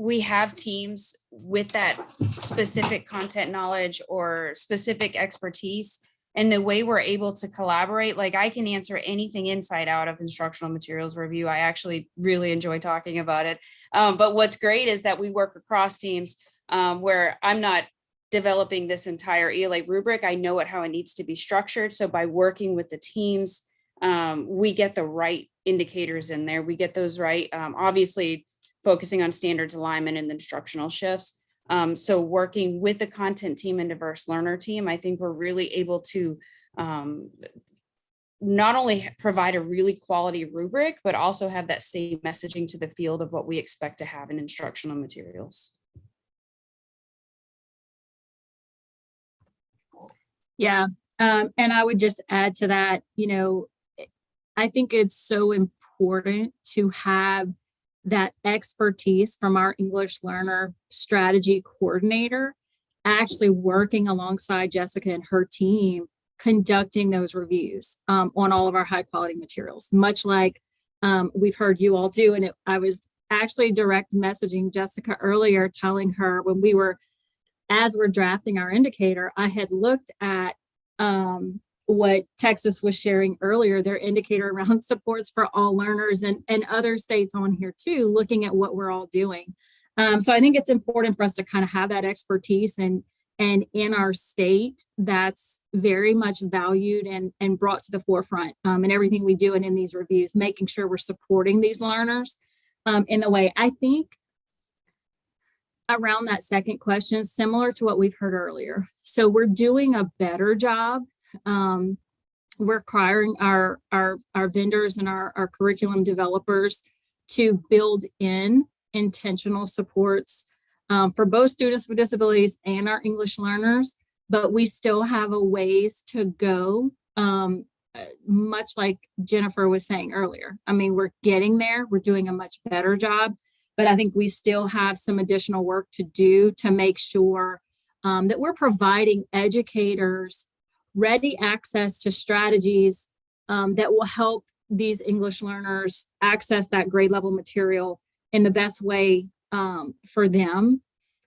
Speaker 7: We have teams with that specific content knowledge or specific expertise, and the way we're able to collaborate, like I can answer anything inside out of instructional materials review. I actually really enjoy talking about it. But what's great is that we work across teams where I'm not developing this entire ELA rubric. I know how it needs to be structured. So by working with the teams, we get the right indicators in there. We get those right, obviously, focusing on standards alignment and the instructional shifts. So working with the content team and diverse learner team, I think we're really able to not only provide a really quality rubric, but also have that same messaging to the field of what we expect to have in instructional materials.
Speaker 8: Yeah, and I would just add to that, I think it's so important to have that expertise from our English learner strategy coordinator actually working alongside Jessica and her team, conducting those reviews on all of our high quality materials, much like we've heard you all do. And I was actually direct messaging Jessica earlier, telling her as we're drafting our indicator, I had looked at what Texas was sharing earlier, their indicator around supports for all learners, and other states on here too, looking at what we're all doing. So I think it's important for us to kind of have that expertise, and in our state, that's very much valued and brought to the forefront in everything we do and in these reviews, making sure we're supporting these learners in the way. I think around that second question, similar to what we've heard earlier. So we're doing a better job. We're requiring our vendors and our curriculum developers to build in intentional supports for both students with disabilities and our English learners, but we still have a ways to go, much like Jennifer was saying earlier. I mean, we're getting there, we're doing a much better job, but I think we still have some additional work to do to make sure that we're providing educators ready access to strategies that will help these English learners access that grade level material in the best way for them.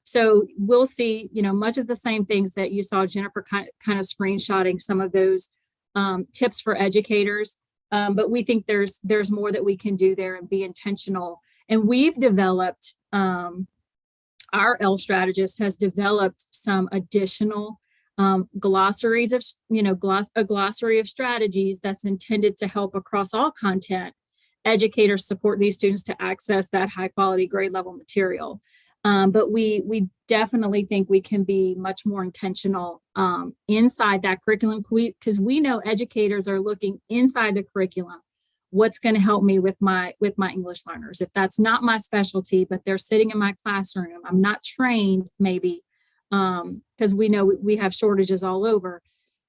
Speaker 8: So we'll see, much of the same things that you saw Jennifer kind of screenshotting some of those tips for educators, but we think there's more that we can do there and be intentional And we've developed, our L strategist has developed some additional glossaries of, a glossary of strategies that's intended to help across all content. Educators support these students to access that high quality grade level material. But we definitely think we can be much more intentional inside that curriculum, because we know educators are looking inside the curriculum. What's going to help me with my English learners? If that's not my specialty, but they're sitting in my classroom, I'm not trained maybe, because we know we have shortages all over.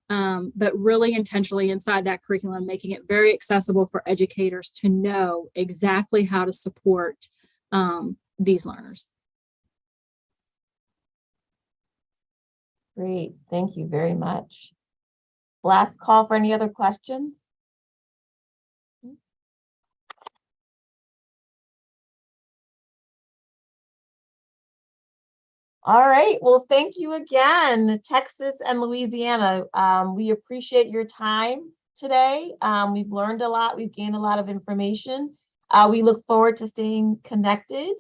Speaker 8: But really intentionally inside that curriculum, making it very accessible for educators to know exactly how to support these learners.
Speaker 2: Great, thank you very much. Last call for any other questions? All right, well, thank you again, Texas and Louisiana. We appreciate your time today. We've learned a lot, we've gained a lot of information. We look forward to staying connected.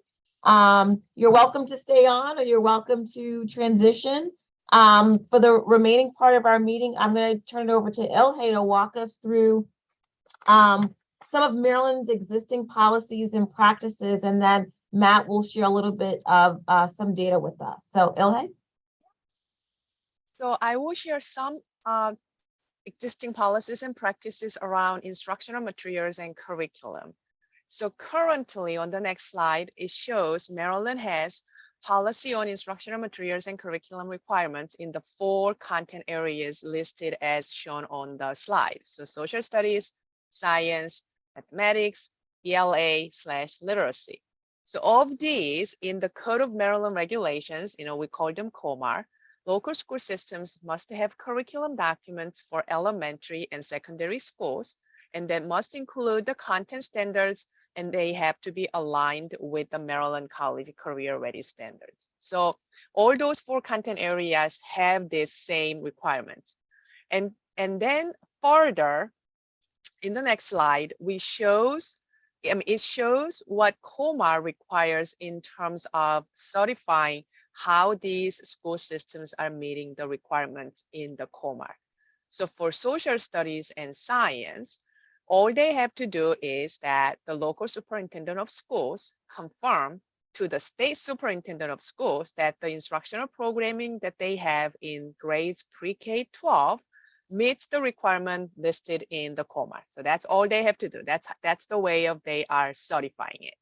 Speaker 2: You're welcome to stay on, or you're welcome to transition. For the remaining part of our meeting, I'm going to turn it over to Ilhe to walk us through some of Maryland's existing policies and practices, and then Matt will share a little bit of some data with us. So Ilhe?
Speaker 1: So I will share some existing policies and practices around instructional materials and curriculum. So currently on the next slide, it shows Maryland has policy on instructional materials and curriculum requirements in the 4 content areas listed as shown on the slide. So social studies, science, mathematics, ELA/literacy. So of these, in the Code of Maryland regulations, we call them COMAR, local school systems must have curriculum documents for elementary and secondary schools, and that must include the content standards, and they have to be aligned with the Maryland College Career Ready standards. So all those 4 content areas have these same requirements. And then further, in the next slide, it shows what COMAR requires in terms of certifying how these school systems are meeting the requirements in the COMAR. So for social studies and science, all they have to do is that the local superintendent of schools confirm to the state superintendent of schools that the instructional programming that they have in grades pre-K-12 meets the requirement listed in the COMAR. So that's all they have to do. That's the way of they are certifying it.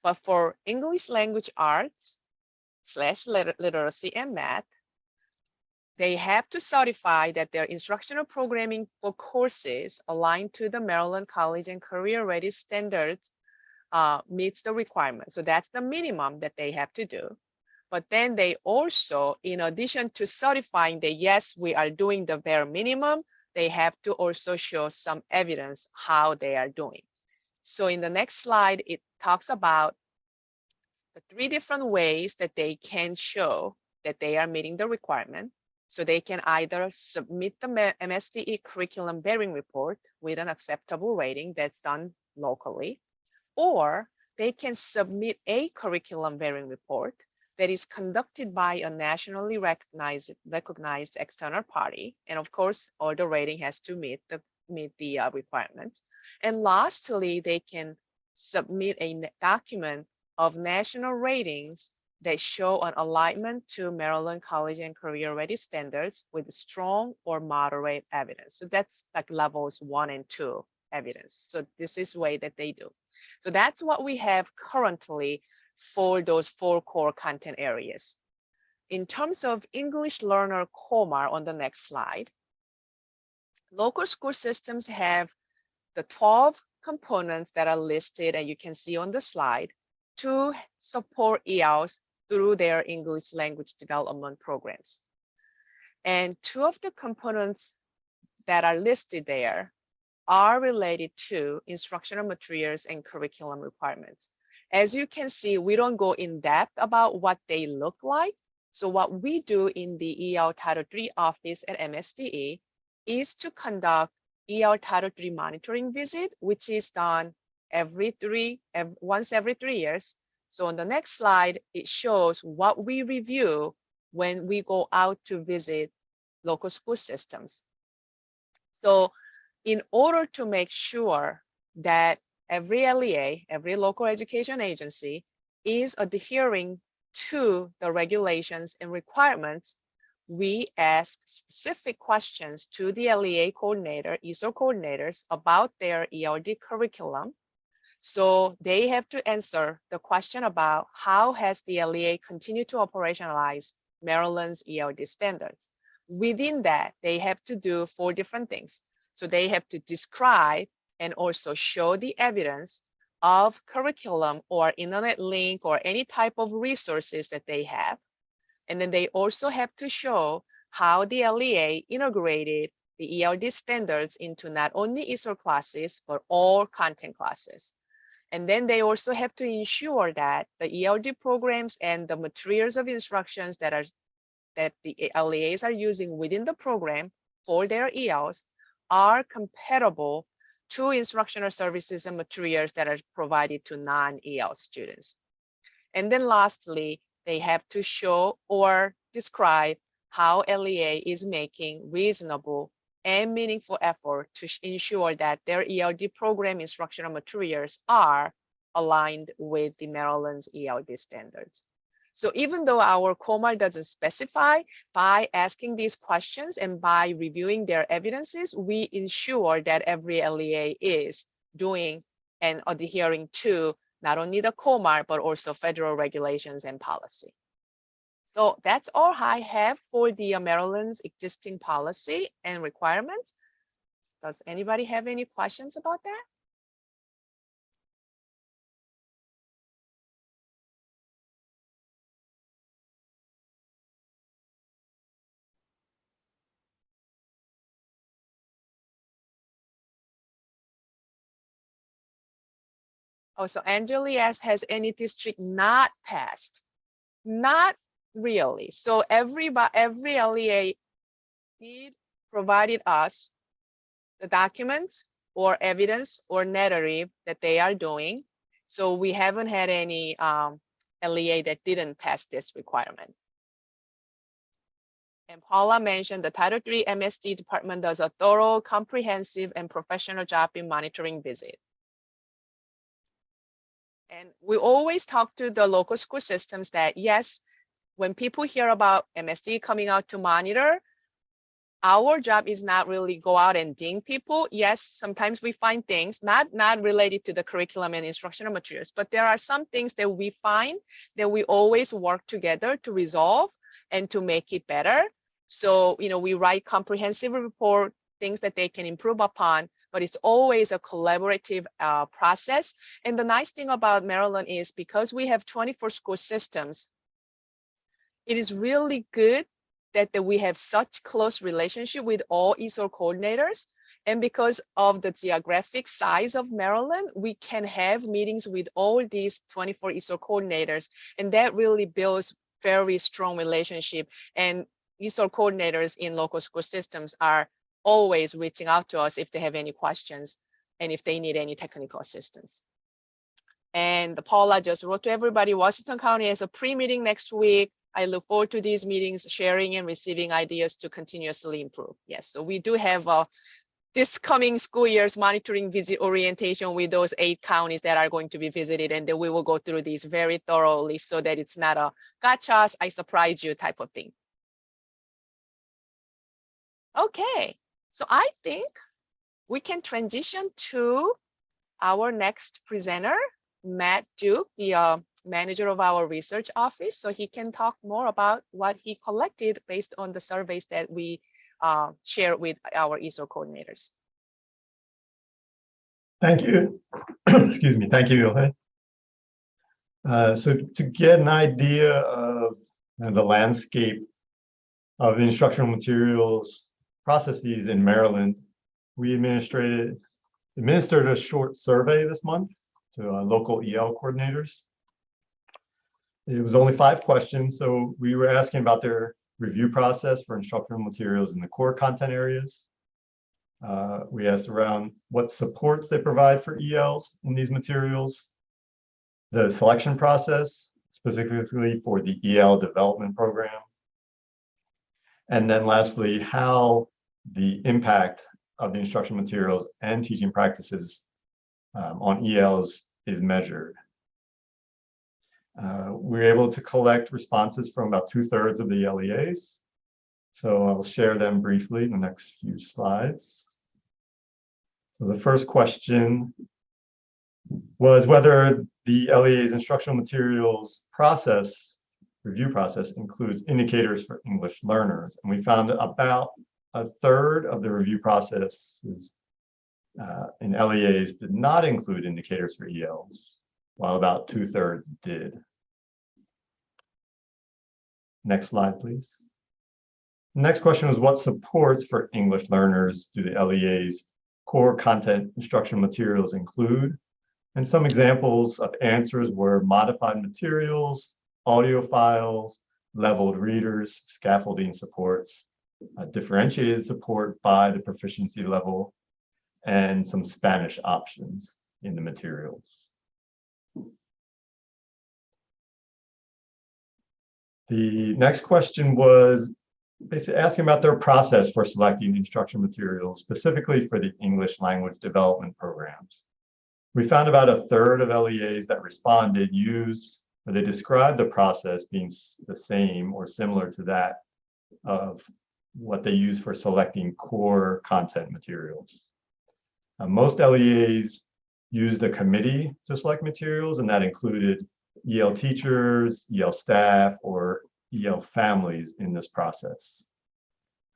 Speaker 1: But for English language arts / literacy and math, they have to certify that their instructional programming for courses aligned to the Maryland College and Career Ready standards meets the requirement. So that's the minimum that they have to do. But then they also, in addition to certifying that, yes, we are doing the bare minimum, they have to also show some evidence how they are doing. So in the next slide, it talks about the 3 different ways that they can show that they are meeting the requirement. So they can either submit the MSDE curriculum bearing report with an acceptable rating that's done locally, or they can submit a curriculum bearing report that is conducted by a nationally recognized external party. And of course, all the rating has to meet the requirements. And lastly, they can submit a document of national ratings that show an alignment to Maryland College and Career Ready standards with strong or moderate evidence. So that's like levels 1 and 2 evidence. So this is the way that they do. So that's what we have currently for those 4 core content areas. In terms of English learner COMAR on the next slide, local school systems have the 12 components that are listed, and you can see on the slide, to support ELs through their English language development programs. And 2 of the components that are listed there are related to instructional materials and curriculum requirements. As you can see, we don't go in depth about what they look like. So what we do in the EL Title III office at MSDE is to conduct EL Title III monitoring visit, which is done once every 3 years. So on the next slide, it shows what we review when we go out to visit local school systems. So in order to make sure that every LEA, every local education agency, is adhering to the regulations and requirements, we ask specific questions to the LEA coordinator, ESOL coordinators about their ELD curriculum. So they have to answer the question about how has the LEA continued to operationalize Maryland's ELD standards. Within that, they have to do 4 different things. So they have to describe and also show the evidence of curriculum or internet link or any type of resources that they have. And then they also have to show how the LEA integrated the ELD standards into not only ESOL classes, but all content classes. And then they also have to ensure that the ELD programs and the materials of instructions that the LEAs are using within the program for their ELs are compatible to instructional services and materials that are provided to non-EL students. And then lastly, they have to show or describe how LEA is making reasonable and meaningful effort to ensure that their ELD program instructional materials are aligned with the Maryland's ELD standards. So even though our COMAR doesn't specify, by asking these questions and by reviewing their evidences, we ensure that every LEA is doing and adhering to not only the COMAR, but also federal regulations and policy. So that's all I have for the Maryland's existing policy and requirements. Does anybody have any questions about that? Oh, so Angeli asks, has any district not passed? Not really. So every LEA did provided us the documents or evidence or narrative that they are doing. So we haven't had any LEA that didn't pass this requirement. And Paula mentioned the Title III MSD department does a thorough, comprehensive, and professional job in monitoring visit. And we always talk to the local school systems that yes, when people hear about MSD coming out to monitor, our job is not really go out and ding people. Yes, sometimes we find things not related to the curriculum and instructional materials, but there are some things that we find that we always work together to resolve and to make it better. So, we write comprehensive report, things that they can improve upon, but it's always a collaborative process. And the nice thing about Maryland is because we have 24 school systems, it is really good that we have such close relationship with all ESOL coordinators. And because of the geographic size of Maryland, we can have meetings with all these 24 ESOL coordinators. And that really builds very strong relationship. And ESOL coordinators in local school systems are always reaching out to us if they have any questions and if they need any technical assistance. And Paula just wrote to everybody, Washington County has a pre-meeting next week. I look forward to these meetings, sharing and receiving ideas to continuously improve. Yes, so we do have this coming school year's monitoring visit orientation with those 8 counties that are going to be visited, and then we will go through these very thoroughly so that it's not a gotcha, I surprised you type of thing. Okay, so I think we can transition to our next presenter, Matt Duke, the manager of our research office, so he can talk more about what he collected based on the surveys that we share with our ESOL coordinators.
Speaker 9: Thank you. Excuse me. Thank you, Ilhe. So to get an idea of the landscape of instructional materials processes in Maryland, we administered a short survey this month to local EL coordinators. It was only 5 questions, so we were asking about their review process for instructional materials in the core content areas, We asked around what supports they provide for ELs in these materials, the selection process, specifically for the EL development program, and then lastly, how the impact of the instructional materials and teaching practices on ELs is measured. We were able to collect responses from about 2/3 of the LEAs. So I'll share them briefly in the next few slides. So the first question was whether the LEA's instructional materials review process includes indicators for English learners. And we found about 1/3 of the review processes in LEAs did not include indicators for ELs, while about 2/3 did. Next slide, please. Next question was what supports for English learners do the LEA's core content instructional materials include? And some examples of answers were modified materials, audio files, leveled readers, scaffolding supports, differentiated support by the proficiency level, and some Spanish options in the materials. The next question was basically asking about their process for selecting instructional materials, specifically for the English language development programs. We found about 1/3 of LEAs that responded they described the process being the same or similar to that of what they use for selecting core content materials. Most LEAs used a committee to select materials, and that included EL teachers, EL staff, or EL families in this process.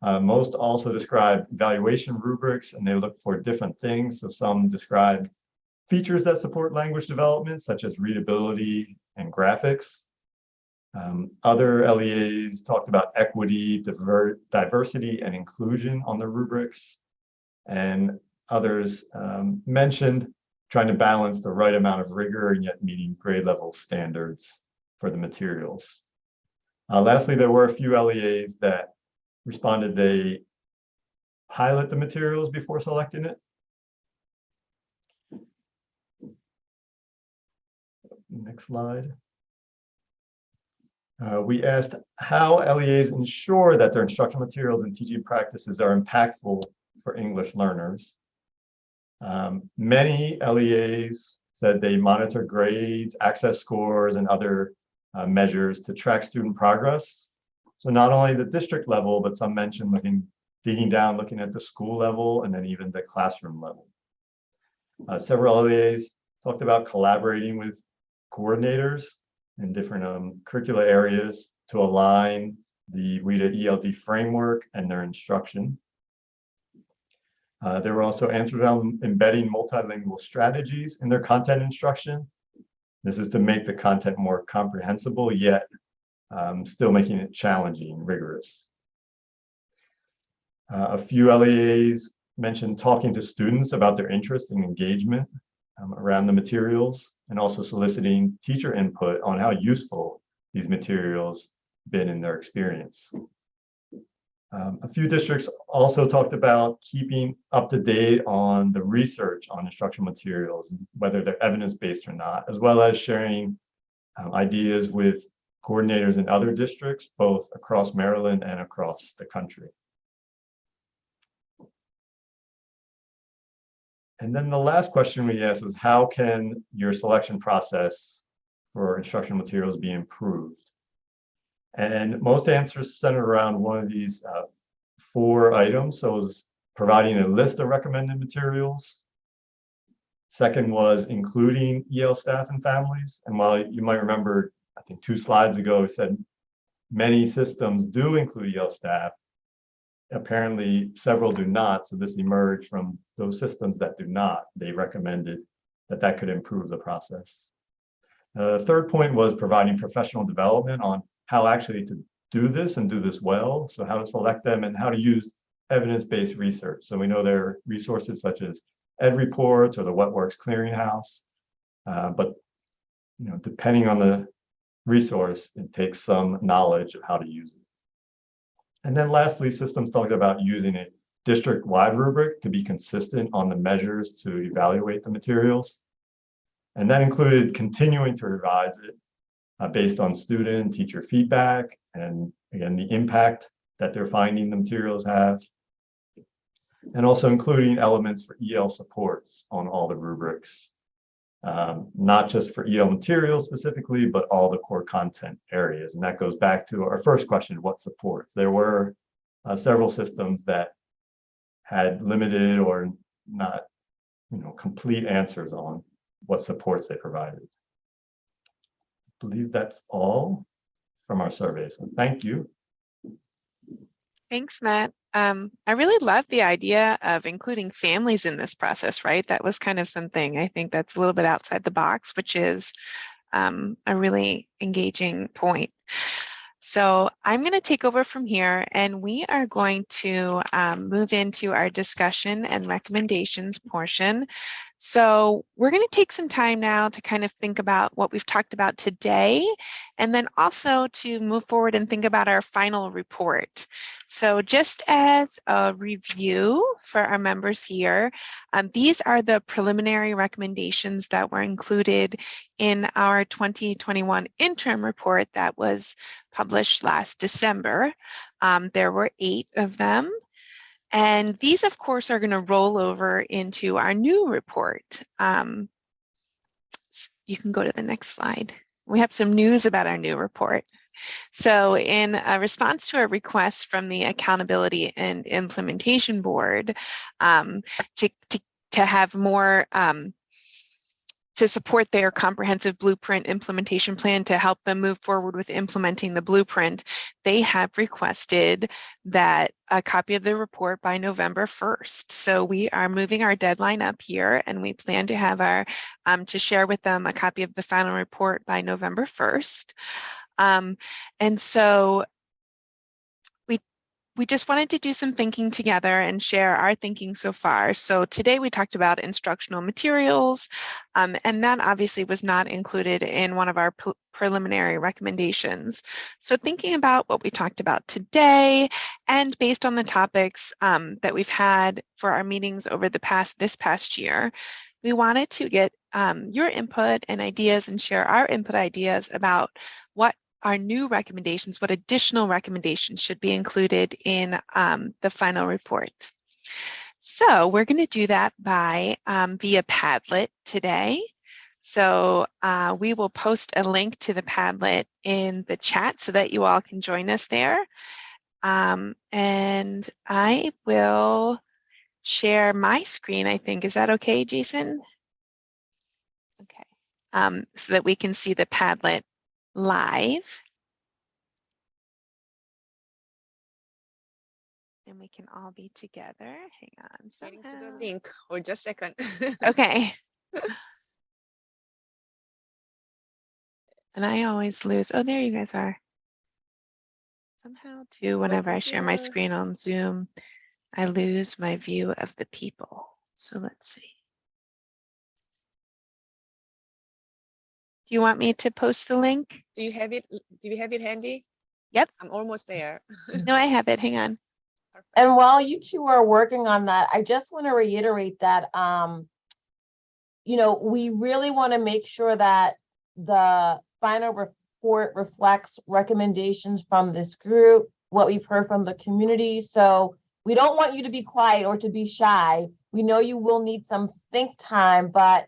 Speaker 9: Most also described evaluation rubrics, and they looked for different things. So some described features that support language development, such as readability and graphics. Other LEAs talked about equity, diversity, and inclusion on the rubrics. And others mentioned trying to balance the right amount of rigor and yet meeting grade level standards for the materials. Lastly, there were a few LEAs that responded they pilot the materials before selecting it. Next slide. We asked how LEAs ensure that their instructional materials and teaching practices are impactful for English learners. Many LEAs said they monitor grades, access scores, and other measures to track student progress. So not only the district level, but some mentioned digging down, looking at the school level, and then even the classroom level. Several LEAs talked about collaborating with coordinators in different curricular areas to align the WIDA ELD framework and their instruction. There were also answers on embedding multilingual strategies in their content instruction. This is to make the content more comprehensible, yet still making it challenging and rigorous. A few LEAs mentioned talking to students about their interest and engagement around the materials, and also soliciting teacher input on how useful these materials been in their experience. A few districts also talked about keeping up to date on the research on instructional materials, whether they're evidence-based or not, as well as sharing ideas with coordinators in other districts, both across Maryland and across the country. And then the last question we asked was, how can your selection process for instructional materials be improved? And most answers centered around one of these 4 items. So it was providing a list of recommended materials. Second was including EL staff and families. And while you might remember, I think 2 slides ago, we said many systems do include EL staff. Apparently, several do not. So this emerged from those systems that do not. They recommended that could improve the process. The third point was providing professional development on how actually to do this and do this well. So how to select them and how to use evidence-based research. So we know there are resources such as Ed Reports or the WhatWorks Clearinghouse, but depending on the resource, it takes some knowledge of how to use it. And then lastly, systems talked about using it district-wide rubric to be consistent on the measures to evaluate the materials. And that included continuing to revise it based on student and teacher feedback, and again, the impact that they're finding the materials have. And also including elements for EL supports on all the rubrics, not just for EL materials specifically, but all the core content areas. And that goes back to our first question, what supports? There were several systems that had limited or not, complete answers on what supports they provided. I believe that's all from our survey. So thank you.
Speaker 5: Thanks, Matt. I really love the idea of including families in this process, right? That was kind of something I think that's a little bit outside the box, which is a really engaging point. So I'm going to take over from here, and we are going to move into our discussion and recommendations portion. So we're going to take some time now to kind of think about what we've talked about today, and then also to move forward and think about our final report. So just as a review for our members here, these are the preliminary recommendations that were included in our 2021 interim report that was published last December. There were 8 of them. And these, of course, are going to roll over into our new report. You can go to the next slide. We have some news about our new report. So in a response to a request from the Accountability and Implementation Board to have more to support their comprehensive blueprint implementation plan to help them move forward with implementing the blueprint, they have requested that a copy of the report by November 1st. So we are moving our deadline up here, and we plan to have our to share with them a copy of the final report by November 1st. And so we just wanted to do some thinking together and share our thinking so far. So today we talked about instructional materials, and that obviously was not included in one of our preliminary recommendations. So thinking about what we talked about today, and based on the topics that we've had for our meetings over this past year, we wanted to get your input and ideas and share our input ideas about what our new recommendations, what additional recommendations should be included in the final report. So we're going to do that by via Padlet today. So we will post a link to the Padlet in the chat so that you all can join us there. And I will share my screen, I think. Is that okay, Jason? Okay. So that we can see the Padlet live. And we can all be together. Hang on.
Speaker 1: Waiting to the link, or just a second.
Speaker 5: Okay. And I always lose. Oh, there you guys are. Somehow too, whenever I share my screen on Zoom, I lose my view of the people. So let's see. Do you want me to post the link?
Speaker 1: Do you have it? Do you have it handy?
Speaker 5: Yep.
Speaker 1: I'm almost there.
Speaker 5: No, I have it. Hang on.
Speaker 2: And while you two are working on that, I just want to reiterate that, we really want to make sure that the final report reflects recommendations from this group, what we've heard from the community. So we don't want you to be quiet or to be shy. We know you will need some think time, but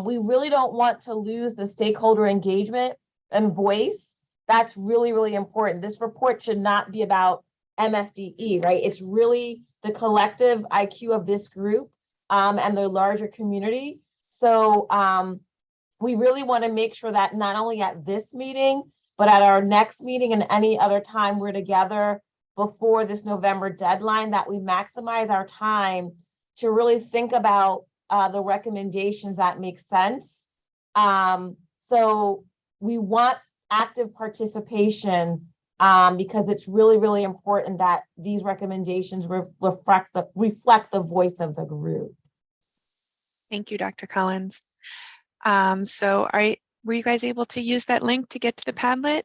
Speaker 2: we really don't want to lose the stakeholder engagement and voice. That's really, really important. This report should not be about MSDE, right? It's really the collective IQ of this group and the larger community. So we really want to make sure that not only at this meeting, but at our next meeting and any other time we're together before this November deadline, that we maximize our time to really think about the recommendations that make sense. So we want active participation because it's really, really important that these recommendations reflect the voice of the group.
Speaker 5: Thank you, Dr. Collins. So were you guys able to use that link to get to the Padlet?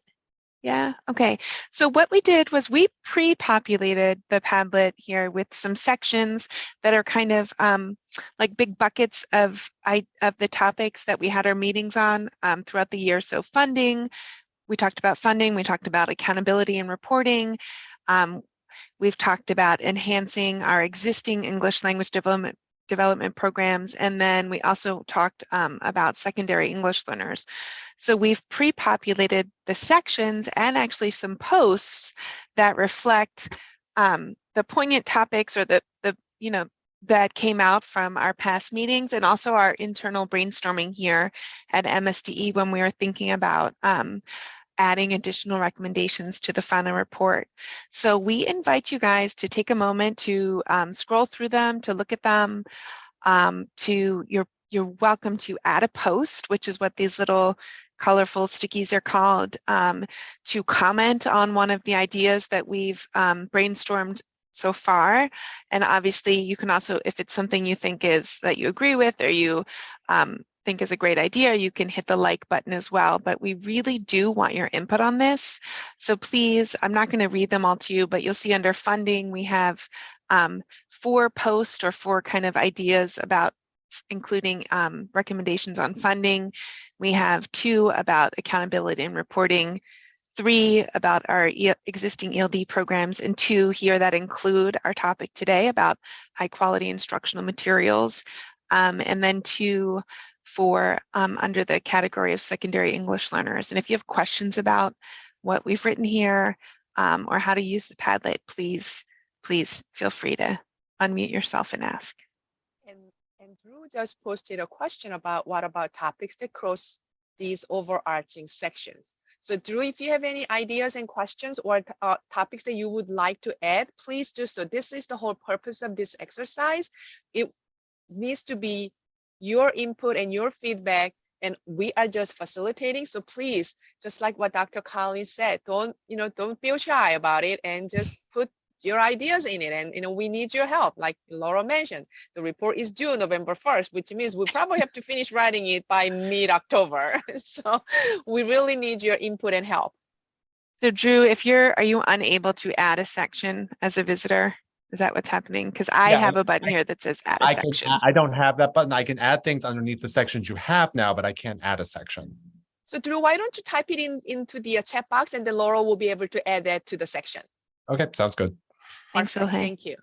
Speaker 5: Yeah, okay. So what we did was we pre-populated the Padlet here with some sections that are kind of like big buckets of the topics that we had our meetings on throughout the year. So funding, we talked about funding, we talked about accountability and reporting. We've talked about enhancing our existing English language development programs, and then we also talked about secondary English learners. So we've pre-populated the sections and actually some posts that reflect the poignant topics or the that came out from our past meetings and also our internal brainstorming here at MSDE when we were thinking about adding additional recommendations to the final report. So we invite you guys to take a moment to scroll through them, to look at them, you're welcome to add a post, which is what these little colorful stickies are called, to comment on one of the ideas that we've brainstormed so far. And obviously you can also, if it's something you think is that you agree with or you think is a great idea, you can hit the like button as well. But we really do want your input on this. So please, I'm not going to read them all to you, but you'll see under funding, we have 4 posts or 4 kind of ideas about including recommendations on funding. We have 2 about accountability and reporting, 3 about our existing ELD programs, and 2 here that include our topic today about high quality instructional materials, and then 2 for under the category of secondary English learners. And if you have questions about what we've written here or how to use the Padlet, please feel free to unmute yourself and ask.
Speaker 1: And Drew just posted a question about what about topics that cross these overarching sections. So Drew, if you have any ideas and questions or topics that you would like to add, please do so. This is the whole purpose of this exercise. It needs to be your input and your feedback, and we are just facilitating. So please, just like what Dr. Collins said, don't feel shy about it and just put your ideas in it. And we need your help. Like Laura mentioned, the report is due November 1st, which means we probably have to finish writing it by mid-October. So we really need your input and help.
Speaker 5: So Drew, are you unable to add a section as a visitor? Is that what's happening? Because I have a button here that says add a section.
Speaker 10: I don't have that button. I can add things underneath the sections you have now, but I can't add a section.
Speaker 1: So Drew, why don't you type it into the chat box, and then Laura will be able to add that to the section.
Speaker 10: Okay, sounds good.
Speaker 5: Thanks, Ilhe.
Speaker 1: Thank you.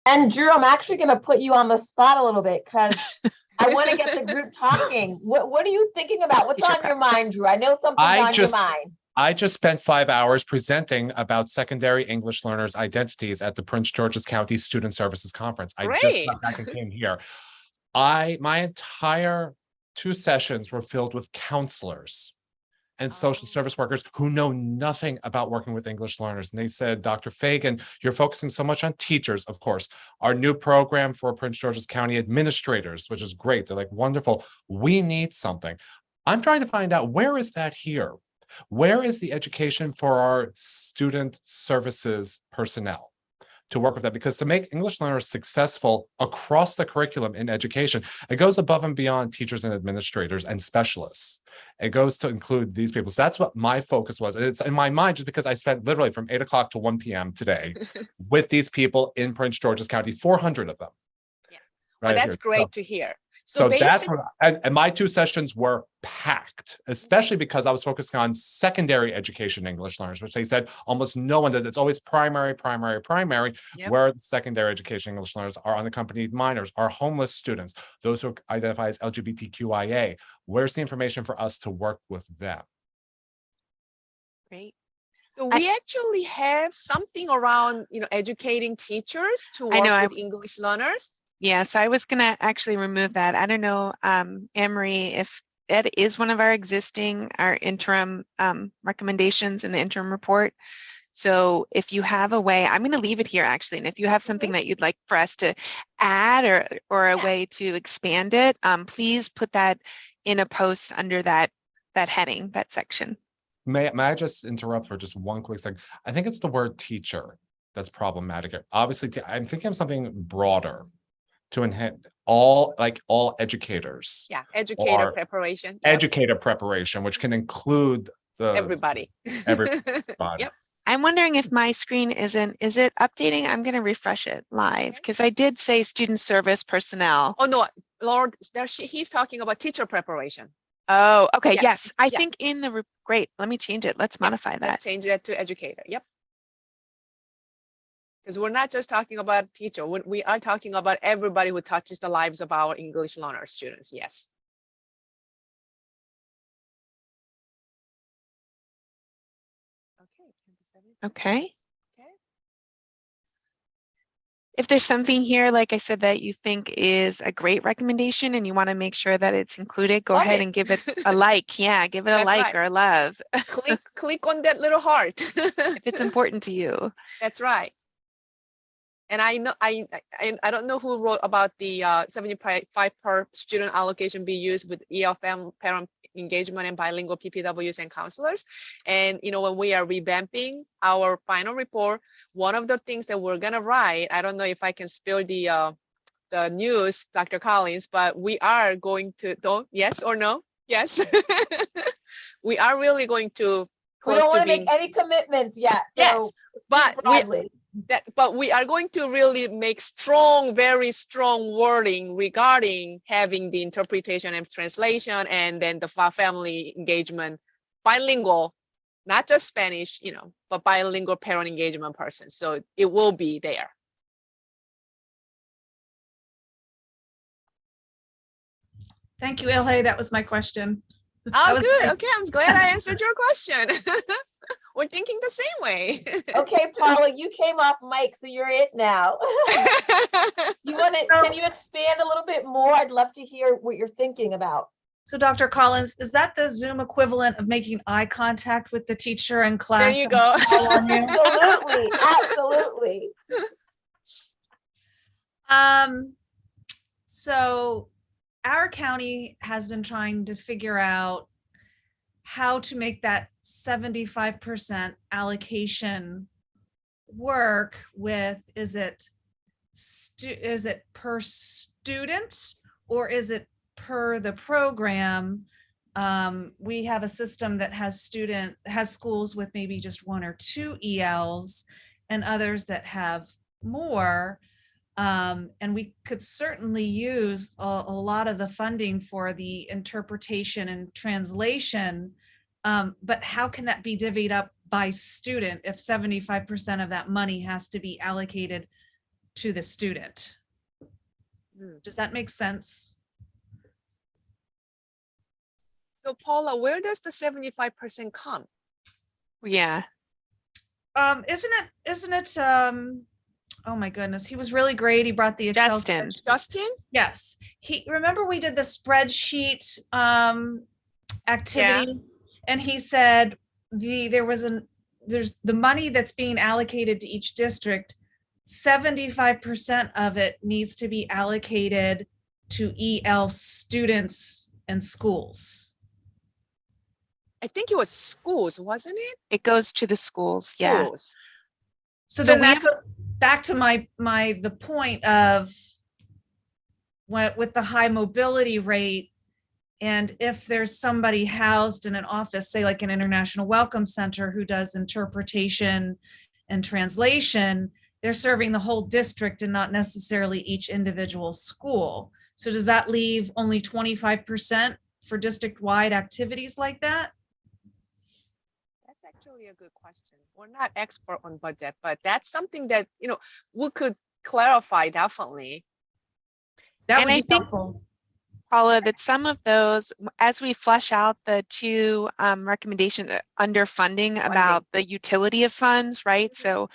Speaker 2: And Drew, I'm actually going to put you on the spot a little bit because I want to get the group talking. What are you thinking about? What's on your mind, Drew? I know something's on your mind.
Speaker 10: I just spent 5 hours presenting about secondary English learners' identities at the Prince George's County Student Services Conference. I just got back and came here. My entire 2 sessions were filled with counselors and social service workers who know nothing about working with English learners. And they said, Dr. Fagan, you're focusing so much on teachers, of course. Our new program for Prince George's County administrators, which is great. They're like, wonderful. We need something. I'm trying to find out, where is that here? Where is the education for our student services personnel to work with that? Because to make English learners successful across the curriculum in education, it goes above and beyond teachers and administrators and specialists. It goes to include these people. So that's what my focus was. And it's in my mind, just because I spent literally from 8 o'clock to 1 p.m. today with these people in Prince George's County, 400 of them.
Speaker 1: Yeah. Well, that's great to hear. So
Speaker 10: that's what, and my 2 sessions were packed, especially because I was focusing on secondary education English learners, which they said almost no one does. It's always primary, where the secondary education English learners are unaccompanied minors, are homeless students, those who identify as LGBTQIA. Where's the information for us to work with them?
Speaker 1: Great. So we actually have something around, educating teachers to work with English learners.
Speaker 5: Yeah, so I was going to actually remove that. I don't know, Anne-Marie, if that is one of our interim recommendations in the interim report. So if you have a way, I'm going to leave it here actually. And if you have something that you'd like for us to add or a way to expand it, please put that in a post under that heading, that section.
Speaker 10: May I just interrupt for just one quick second? I think it's the word teacher that's problematic here. Obviously, I'm thinking of something broader to enhance all educators.
Speaker 1: Yeah, educator preparation.
Speaker 10: Educator preparation, which can include
Speaker 1: Everybody.
Speaker 10: everybody.
Speaker 1: Yep.
Speaker 5: I'm wondering if my screen is it updating? I'm going to refresh it live because I did say student service personnel.
Speaker 1: Oh no, Lord, he's talking about teacher preparation.
Speaker 5: Oh, okay.
Speaker 1: Yes.
Speaker 5: Yes. I
Speaker 1: Yeah.
Speaker 5: think great. Let me change it. Let's modify that.
Speaker 1: Let's change that to educator. Yep. Because we're not just talking about teacher. We are talking about everybody who touches the lives of our English learner students. Yes.
Speaker 5: Okay.
Speaker 1: Okay.
Speaker 5: If there's something here, like I said, that you think is a great recommendation and you want to make sure that it's included, go
Speaker 1: Love
Speaker 5: ahead
Speaker 1: it.
Speaker 5: and give it a like. Yeah, give it a
Speaker 1: That's
Speaker 5: like
Speaker 1: right.
Speaker 5: or a love
Speaker 1: click on that little heart.
Speaker 5: if it's important to you.
Speaker 1: That's right. And I know I don't know who wrote about the 75 per student allocation be used with ELFM parent engagement and bilingual PPWs and counselors. And you know, when we are revamping our final report, one of the things that we're gonna write, I don't know if I can spill the news, Dr. Collins, but we are going to yes or no? Yes. We are really going to
Speaker 2: We don't want to make any commitments yet.
Speaker 1: Yes, but
Speaker 2: broadly.
Speaker 1: but we are going to really make strong, very strong wording regarding having the interpretation and translation, and then the family engagement, bilingual, not just Spanish, you know, but bilingual parent engagement person. So it will be there.
Speaker 11: Thank you, Ilhe. That was my question.
Speaker 1: Oh, good. Okay, I'm glad I answered your question. We're thinking the same way.
Speaker 2: Okay, Paula, you came off mic, so you're it now. You want to? Can you expand a little bit more? I'd love to hear what you're thinking about.
Speaker 11: So, Dr. Collins, is that the Zoom equivalent of making eye contact with the teacher in class?
Speaker 1: There you go.
Speaker 2: Absolutely, absolutely.
Speaker 11: So our county has been trying to figure out how to make that 75% allocation work with, is it per student or is it per the program? We have a system that has schools with maybe just 1 or 2 ELs and others that have more. And we could certainly use a lot of the funding for the interpretation and translation, but how can that be divvied up by student if 75% of that money has to be allocated to the student? Does that make sense?
Speaker 1: So Paula, where does the 75% come?
Speaker 5: Yeah.
Speaker 11: Isn't it oh my goodness, he was really great. He brought the Excel
Speaker 5: Justin.
Speaker 1: Justin?
Speaker 11: Yes. Remember we did the spreadsheet activity, and he said there's the money that's being allocated to each district, 75% of it needs to be allocated to EL students and schools.
Speaker 1: I think it was schools, wasn't it?
Speaker 5: It goes to the schools. Yeah.
Speaker 1: Schools.
Speaker 11: So then that goes back to the point of with the high mobility rate, and if there's somebody housed in an office, say like an international welcome center who does interpretation and translation, they're serving the whole district and not necessarily each individual school. So does that leave only 25% for district-wide activities like that?
Speaker 1: That's actually a good question. We're not expert on budget, but that's something that, you know, we could clarify definitely.
Speaker 11: That
Speaker 5: And
Speaker 11: would
Speaker 5: I
Speaker 11: be
Speaker 5: think,
Speaker 11: helpful.
Speaker 5: Paula, that some of those, as we flesh out the 2 recommendations under funding about the utility of funds, right? So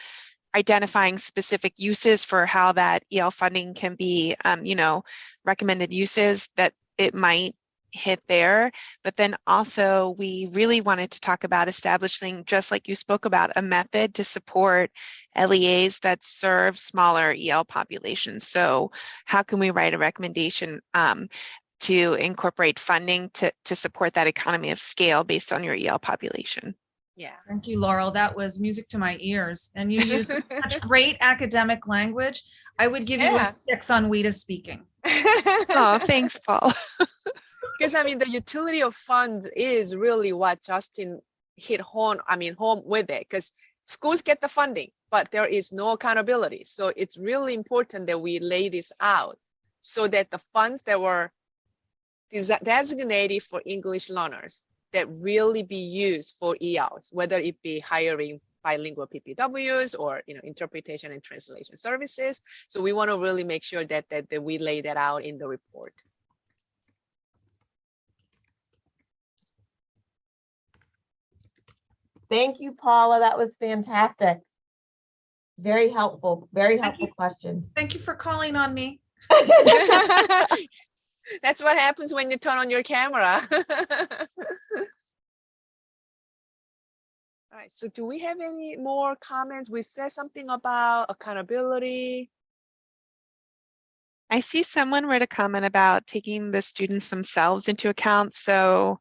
Speaker 5: identifying specific uses for how that EL funding can be, you know, recommended uses that it might hit there. But then also we really wanted to talk about establishing, just like you spoke about, a method to support LEAs that serve smaller EL populations. So how can we write a recommendation to incorporate funding to support that economy of scale based on your EL population?
Speaker 1: Yeah.
Speaker 11: Thank you, Laurel. That was music to my ears. And you used such great academic language. I would give you a 6 on WIDA speaking.
Speaker 5: Oh, thanks, Paul.
Speaker 1: Because I mean, the utility of funds is really what Justin hit home with it, because schools get the funding, but there is no accountability. So it's really important that we lay this out so that the funds that were designated for English learners that really be used for ELs, whether it be hiring bilingual PPWs or interpretation and translation services. So we want to really make sure that we lay that out in the report.
Speaker 2: Thank you, Paula. That was fantastic. Very helpful questions.
Speaker 11: Thank you for calling on me.
Speaker 1: That's what happens when you turn on your camera. All right, so do we have any more comments? We said something about accountability.
Speaker 5: I see someone wrote a comment about taking the students themselves into account. So,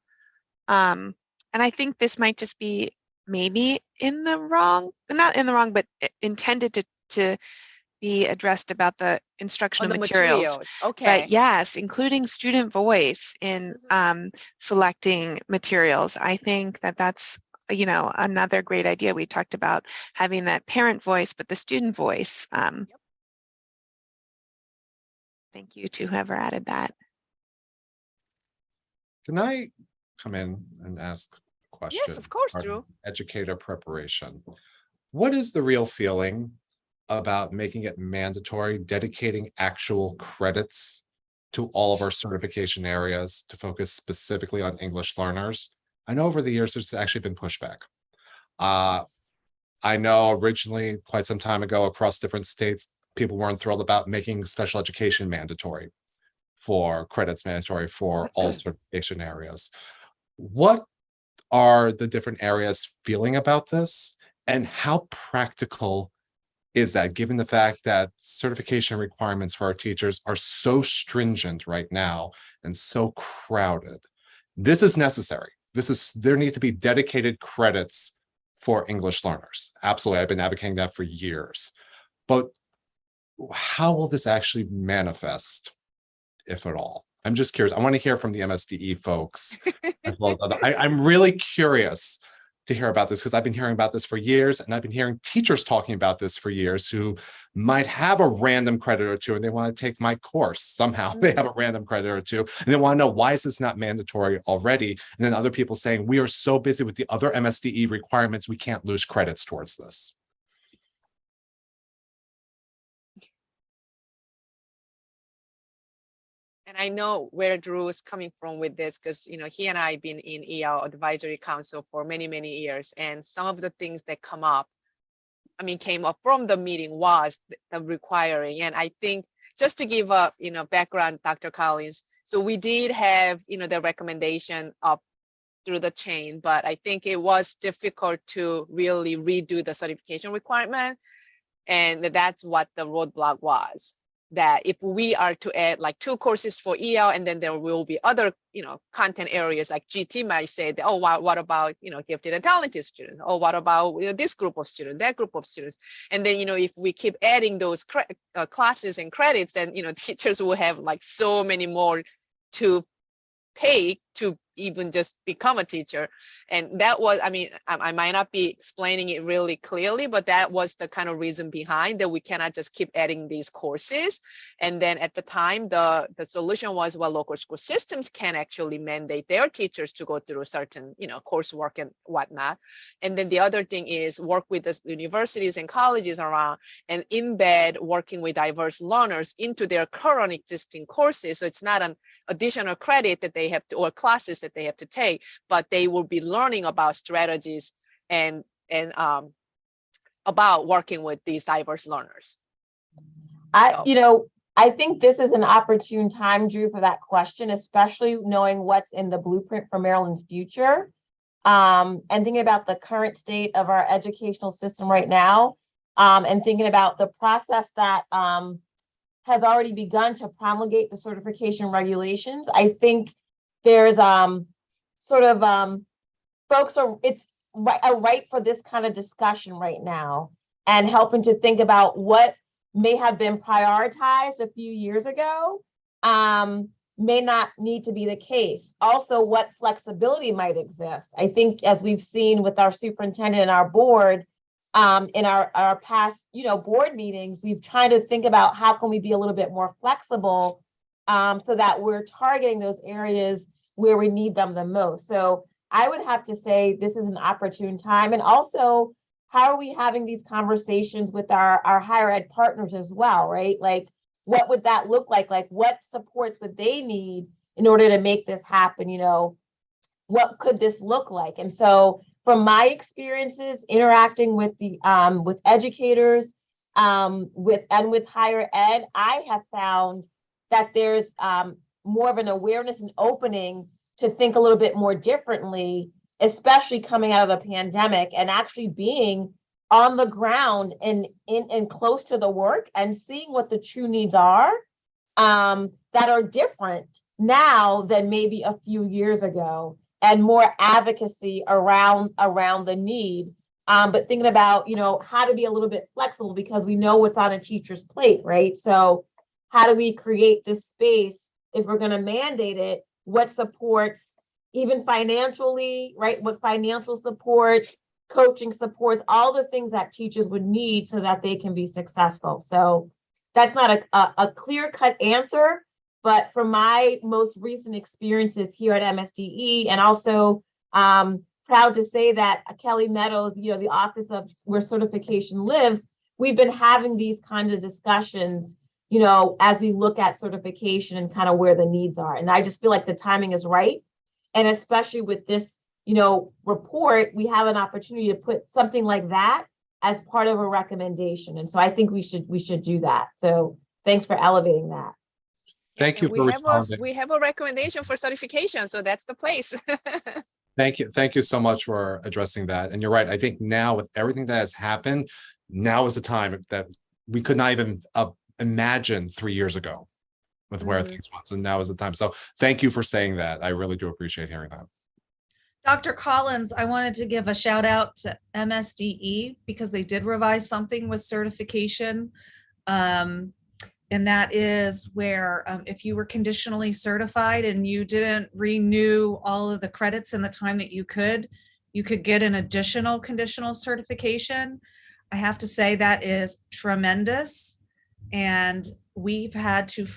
Speaker 5: and I think this might just be maybe not in the wrong, but intended to be addressed about the instructional materials.
Speaker 1: Okay.
Speaker 5: But yes, including student voice in selecting materials. I think that's another great idea. We talked about having that parent voice, but the student voice. Thank you to whoever added that.
Speaker 10: Can I come in and ask a question?
Speaker 1: Yes, of course, Drew.
Speaker 10: Educator preparation. What is the real feeling about making it mandatory, dedicating actual credits to all of our certification areas to focus specifically on English learners? I know over the years there's actually been pushback. I know originally, quite some time ago, across different states, people weren't thrilled about making special education mandatory for credits, mandatory for all certification areas. What are the different areas feeling about this, and how practical is that, given the fact that certification requirements for our teachers are so stringent right now and so crowded? This is necessary. There need to be dedicated credits for English learners. Absolutely, I've been advocating that for years. But how will this actually manifest, if at all? I'm just curious. I want to hear from the MSDE folks as well as other. I'm really curious to hear about this, because I've been hearing about this for years, and I've been hearing teachers talking about this for years who might have a random credit or two and they want to take my course. Somehow they have a random credit or two and they want to know, why is this not mandatory already? And then other people saying, we are so busy with the other MSDE requirements, we can't lose credits towards this.
Speaker 1: And I know where Drew is coming from with this, because he and I have been in EL Advisory Council for many, many years, and some of the things that came up from the meeting was the requiring. And I think, just to give a background, Dr. Collins, so we did have the recommendation up through the chain, but I think it was difficult to really redo the certification requirement, and that's what the roadblock was. That if we are to add like 2 courses for EL, and then there will be other, content areas, like GT might say, that, oh, what about, gifted and talented students? Oh, what about this group of students, that group of students? And then, if we keep adding those classes and credits, then, teachers will have like so many more to pay to even just become a teacher. And that was, I might not be explaining it really clearly, but that was the kind of reason behind that we cannot just keep adding these courses. And then at the time, the solution was, well, local school systems can actually mandate their teachers to go through certain, coursework and whatnot. And then the other thing is work with the universities and colleges around and embed working with diverse learners into their current existing courses. So it's not an additional credit that they have to, or classes that they have to take, but they will be learning about strategies and about working with these diverse learners.
Speaker 2: I think this is an opportune time, Drew, for that question, especially knowing what's in the blueprint for Maryland's future, and thinking about the current state of our educational system right now, and thinking about the process that has already begun to promulgate the certification regulations. I think there's folks it's right for this kind of discussion right now, and helping to think about what may have been prioritized a few years ago, may not need to be the case. Also, what flexibility might exist. I think as we've seen with our superintendent and our board, in our past, board meetings, we've tried to think about how can we be a little bit more flexible, so that we're targeting those areas where we need them the most. So I would have to say this is an opportune time. And also, how are we having these conversations with our higher ed partners as well, right? Like, what would that look like? Like, what supports would they need in order to make this happen? What could this look like? And so from my experiences interacting with the with educators, with higher ed, I have found that there's more of an awareness and opening to think a little bit more differently, especially coming out of the pandemic and actually being on the ground and close to the work and seeing what the true needs are, that are different now than maybe a few years ago, and more advocacy around the need. But thinking about, how to be a little bit flexible, because we know what's on a teacher's plate, right? So how do we create this space if we're going to mandate it? What supports, even financially, right? What financial supports, coaching supports, all the things that teachers would need so that they can be successful. So that's not a clear-cut answer, but from my most recent experiences here at MSDE, and also proud to say that Kelly Meadows, the Office of Where Certification Lives, we've been having these kinds of discussions, as we look at certification and kind of where the needs are. And I just feel like the timing is right. And especially with this, report, we have an opportunity to put something like that as part of a recommendation. And so I think we should do that. So thanks for elevating that.
Speaker 10: Thank you for responding.
Speaker 1: We have a recommendation for certification, so that's the place.
Speaker 10: Thank you. Thank you so much for addressing that. And you're right. I think now with everything that has happened, now is the time that we could not even imagine 3 years ago with where things went. So now is the time. So thank you for saying that. I really do appreciate hearing that.
Speaker 11: Dr. Collins, I wanted to give a shout out to MSDE because they did revise something with certification. And that is where if you were conditionally certified and you didn't renew all of the credits in the time that you could get an additional conditional certification. I have to say that is tremendous. And we've had to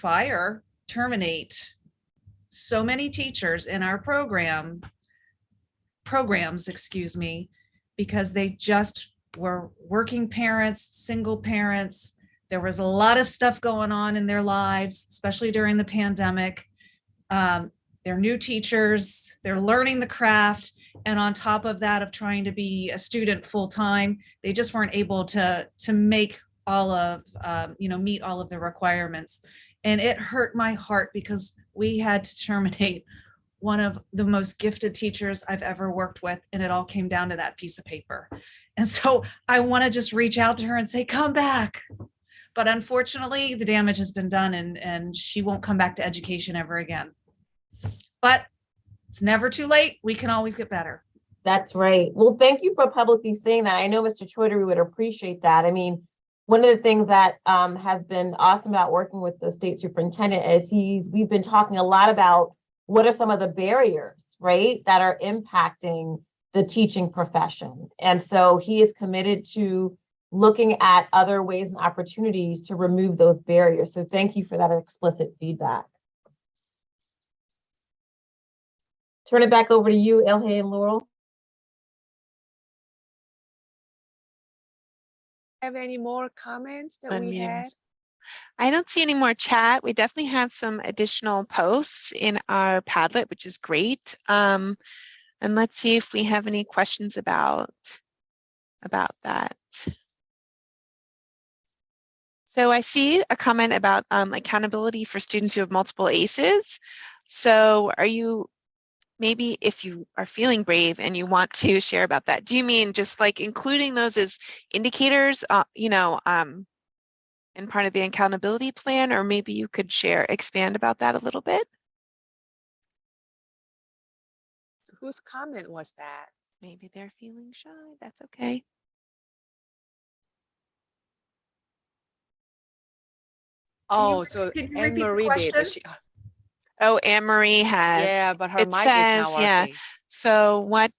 Speaker 11: terminate so many teachers in our programs, because they just were working parents, single parents. There was a lot of stuff going on in their lives, especially during the pandemic. They're new teachers, they're learning the craft. And on top of that, of trying to be a student full time, they just weren't able to make all of, meet all of the requirements. And it hurt my heart because we had to terminate one of the most gifted teachers I've ever worked with. And it all came down to that piece of paper. And so I want to just reach out to her and say, come back. But unfortunately, the damage has been done and she won't come back to education ever again. But it's never too late. We can always get better.
Speaker 2: That's right. Well, thank you for publicly saying that. I know Mr. Choudhury would appreciate that. I mean, one of the things that has been awesome about working with the state superintendent is we've been talking a lot about what are some of the barriers, right, that are impacting the teaching profession. And so he is committed to looking at other ways and opportunities to remove those barriers. So thank you for that explicit feedback. Turn it back over to you, Ilhe and Laurel.
Speaker 1: Have any more comments that we had?
Speaker 5: I don't see any more chat. We definitely have some additional posts in our Padlet, which is great. And let's see if we have any questions about that. So I see a comment about accountability for students who have multiple ACEs. So are you, maybe if you are feeling brave and you want to share about that, do you mean just like including those as indicators, and part of the accountability plan, or maybe you could expand about that a little bit?
Speaker 1: So whose comment was that?
Speaker 5: Maybe they're feeling shy. That's okay.
Speaker 1: Oh, so Anne Marie did.
Speaker 5: Oh, Anne-Marie has.
Speaker 1: Yeah, but her
Speaker 5: It
Speaker 1: mic is not
Speaker 5: says, yeah.
Speaker 1: working.
Speaker 5: So what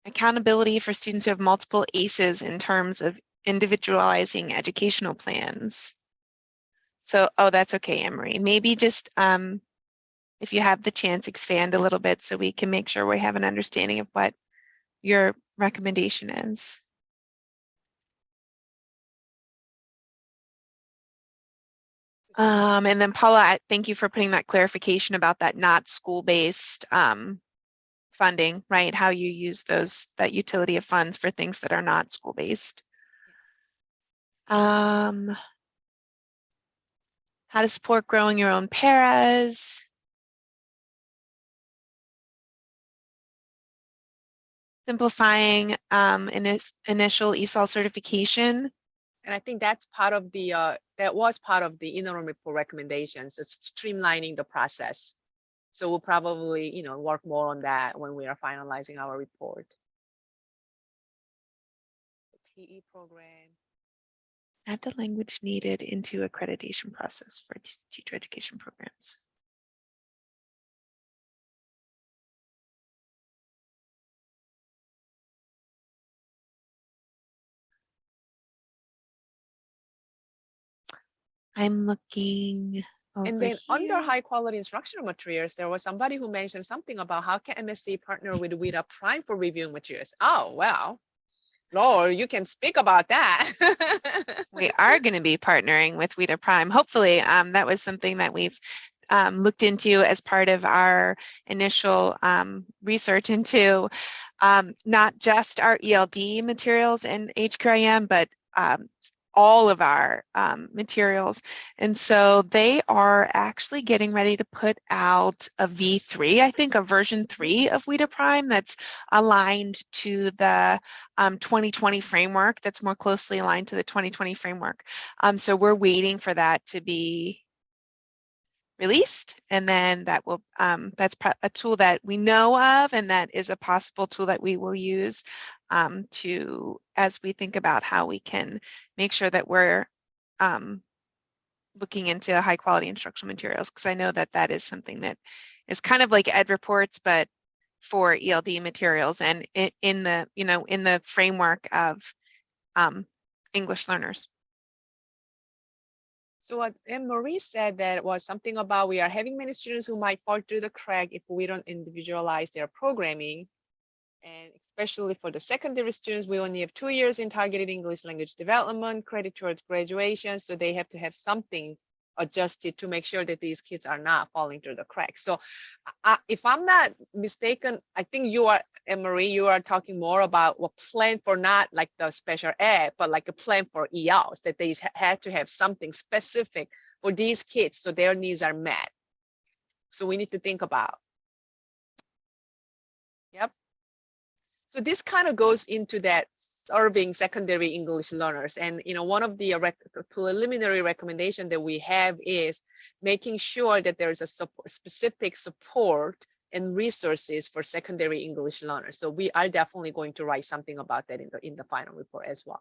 Speaker 5: accountability for students who have multiple ACEs in terms of individualizing educational plans. So, oh, that's okay, Anne-Marie. Maybe just if you have the chance, expand a little bit so we can make sure we have an understanding of what your recommendation is. And then Paula, thank you for putting that clarification about that not school-based funding, right? How you use that utility of funds for things that are not school-based. How to support growing your own paras. Simplifying initial ESOL certification.
Speaker 1: And I think that's part of the that was part of the interim report recommendations. It's streamlining the process. So we'll probably, work more on that when we are finalizing our report. The TE program.
Speaker 5: Add the language needed into accreditation process for teacher education programs. I'm looking over
Speaker 1: And then under
Speaker 5: here.
Speaker 1: high quality instructional materials, there was somebody who mentioned something about how can MSD partner with WIDA Prime for reviewing materials. Oh, well, Lord, you can speak about that.
Speaker 5: We are going to be partnering with WIDA Prime. Hopefully, that was something that we've looked into as part of our initial research into not just our ELD materials and HQIM, but all of our materials. And so they are actually getting ready to put out a V3, I think a version 3 of WIDA Prime that's aligned to the 2020 framework, that's more closely aligned to the 2020 framework. So we're waiting for that to be released, and then that will that's a tool that we know of, and that is a possible tool that we will use as we think about how we can make sure that we're looking into high quality instructional materials, because I know that that is something that is kind of like ed reports, but for ELD materials and in the framework of English learners.
Speaker 1: So what Anne-Marie said that was something about we are having many students who might fall through the crack if we don't individualize their programming. And especially for the secondary students, we only have 2 years in targeted English language development, credit towards graduation. So they have to have something adjusted to make sure that these kids are not falling through the cracks. So if I'm not mistaken, I think you are, Anne-Marie, you are talking more about a plan for not like the special ed, but like a plan for ELs, that they had to have something specific for these kids so their needs are met. So we need to think about. Yep. So this kind of goes into that serving secondary English learners. And one of the preliminary recommendation that we have is making sure that there is a specific support and resources for secondary English learners. So we are definitely going to write something about that in the final report as well.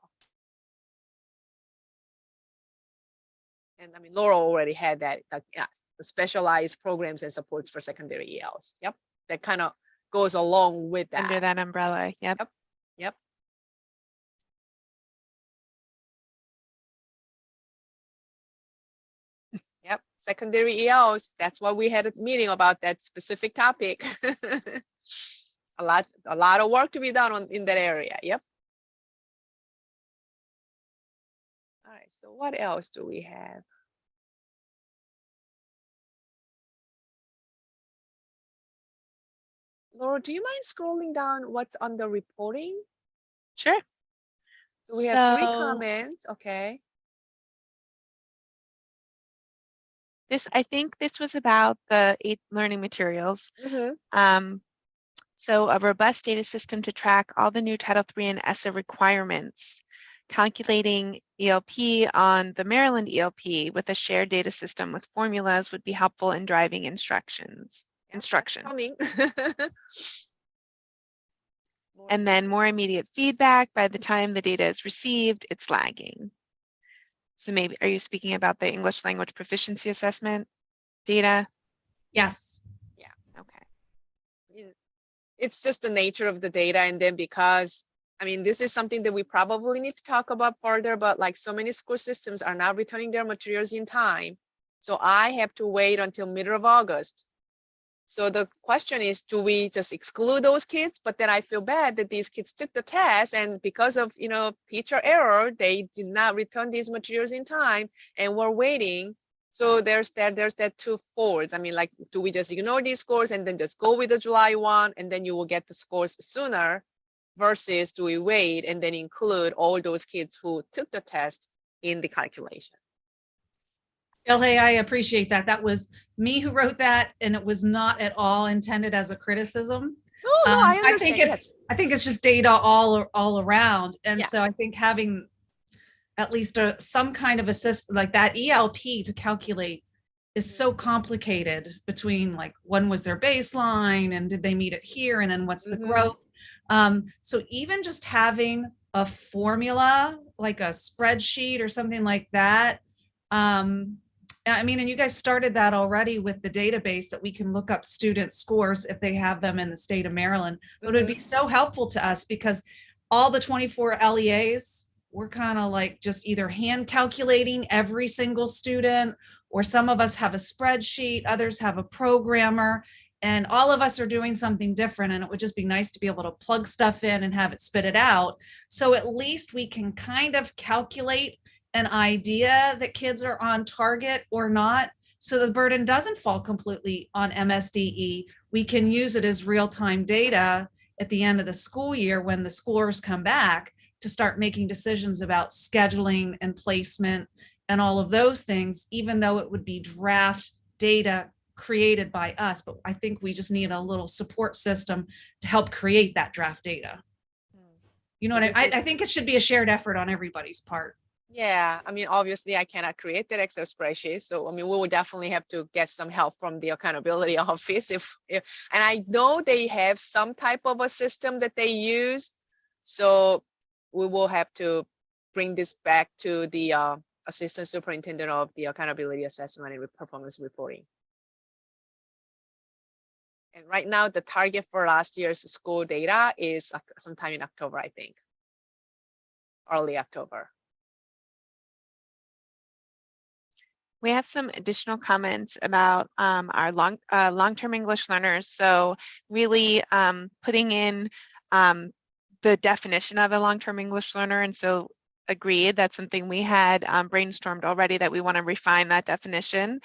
Speaker 1: And I mean, Laura already had that, yeah, the specialized programs and supports for secondary ELs. Yep, that kind of goes along with that.
Speaker 5: Under that umbrella, yep.
Speaker 1: Yep. Yep, secondary ELs. That's why we had a meeting about that specific topic. a lot of work to be done in that area. Yep. All right, so what else do we have? Laura, do you mind scrolling down what's under reporting?
Speaker 5: Sure.
Speaker 1: So we have 3 comments. Okay.
Speaker 5: I think this was about the 8 learning materials.
Speaker 1: Mm-hmm.
Speaker 5: So a robust data system to track all the new Title III and ESSA requirements, calculating ELP on the Maryland ELP with a shared data system with formulas would be helpful in driving instruction.
Speaker 1: Coming.
Speaker 5: And then more immediate feedback. By the time the data is received, it's lagging. So maybe, are you speaking about the English language proficiency assessment? data?
Speaker 11: Yes.
Speaker 5: Okay.
Speaker 1: It's just the nature of the data. And then because, I mean, this is something that we probably need to talk about further, but like so many school systems are not returning their materials in time. So I have to wait until middle of August. So the question is, do we just exclude those kids? But then I feel bad that these kids took the test and because of, teacher error, they did not return these materials in time and we're waiting. So there's that two folds. I mean, like, do we just ignore these scores and then just go with the July 1 and then you will get the scores sooner versus do we wait and then include all those kids who took the test in the calculation?
Speaker 11: Bill, hey, I appreciate that. That was me who wrote that, and it was not at all intended as a criticism.
Speaker 1: No, I understand.
Speaker 11: I think it's just data all around, and
Speaker 1: Yeah.
Speaker 11: so I think having at least some kind of assist like that ELP to calculate is so complicated between like when was their baseline and did they meet it here and then what's the growth. So even just having a formula like a spreadsheet or something like that. I mean, and you guys started that already with the database that we can look up student scores if they have them in the state of Maryland. But it would be so helpful to us because all the 24 LEAs, we're kind of like just either hand calculating every single student, or some of us have a spreadsheet, others have a programmer, and all of us are doing something different. And it would just be nice to be able to plug stuff in and have it spit it out. So at least we can kind of calculate an idea that kids are on target or not. So the burden doesn't fall completely on MSDE. We can use it as real-time data at the end of the school year when the scores come back to start making decisions about scheduling and placement and all of those things, even though it would be draft data created by us. But I think we just need a little support system to help create that draft data. You know what I think it should be a shared effort on everybody's part.
Speaker 1: Yeah, I mean, obviously I cannot create that Excel spreadsheet. So, I mean, we will definitely have to get some help from the accountability office if and I know they have some type of a system that they use. So we will have to bring this back to the assistant superintendent of the accountability assessment and performance reporting. And right now the target for last year's school data is sometime in October, I think. Early October.
Speaker 5: We have some additional comments about our long-term English learners. So really putting in the definition of a long-term English learner. And so agreed, that's something we had brainstormed already, that we want to refine that definition,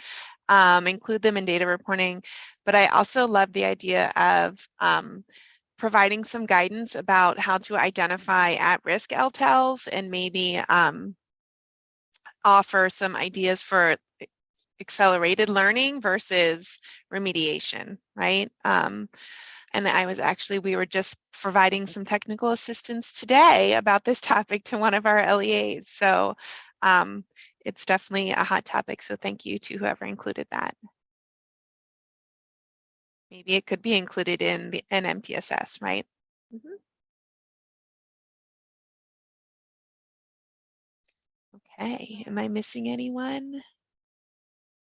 Speaker 5: include them in data reporting. But I also love the idea of providing some guidance about how to identify at-risk LTELs and maybe offer some ideas for accelerated learning versus remediation, right? And we were just providing some technical assistance today about this topic to one of our LEAs. So it's definitely a hot topic. So thank you to whoever included that. Maybe it could be included in an MTSS, right? Okay, am I missing anyone?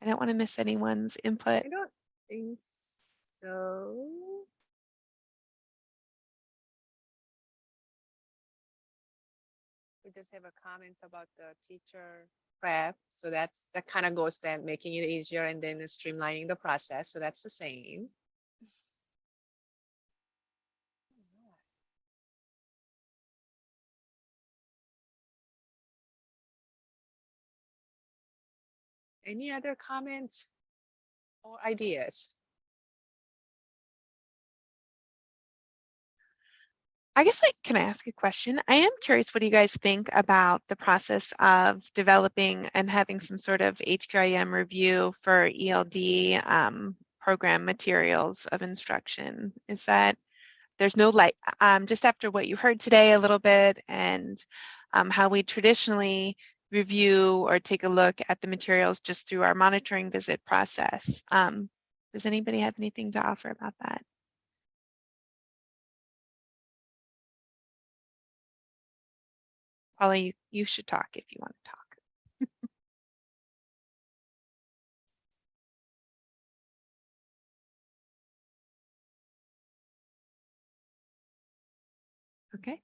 Speaker 5: I don't want to miss anyone's input.
Speaker 1: I don't think so. We just have a comments about the teacher prep. So that kind of goes then making it easier and then streamlining the process. So that's the same. Any other comments or ideas?
Speaker 5: I guess can I ask a question? I am curious, what do you guys think about the process of developing and having some sort of HQIM review for ELD program materials of instruction? Is that there's no just after what you heard today a little bit and how we traditionally review or take a look at the materials just through our monitoring visit process. Does anybody have anything to offer about that? Probably you should talk if you want to talk. Okay.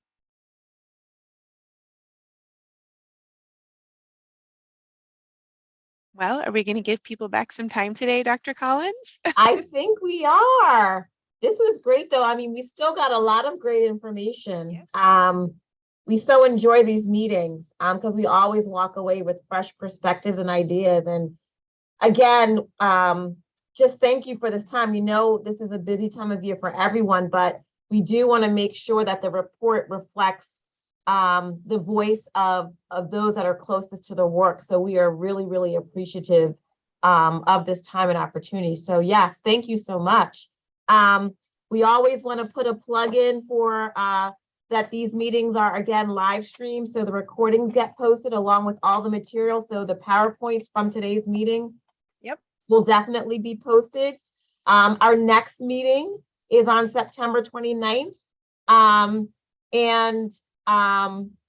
Speaker 5: Well, are we going to give people back some time today, Dr. Collins?
Speaker 2: I think we are. This was great, though. I mean, we still got a lot of great information.
Speaker 5: Yes.
Speaker 2: We so enjoy these meetings because we always walk away with fresh perspectives and ideas. And again, just thank you for this time. We know this is a busy time of year for everyone, but we do want to make sure that the report reflects the voice of those that are closest to the work. So we are really, really appreciative of this time and opportunity. So yes, thank you so much. We always want to put a plug in for that these meetings are again live streamed. So the recordings get posted along with all the materials. So the PowerPoints from today's meeting will definitely be posted. Our next meeting is on September 29th.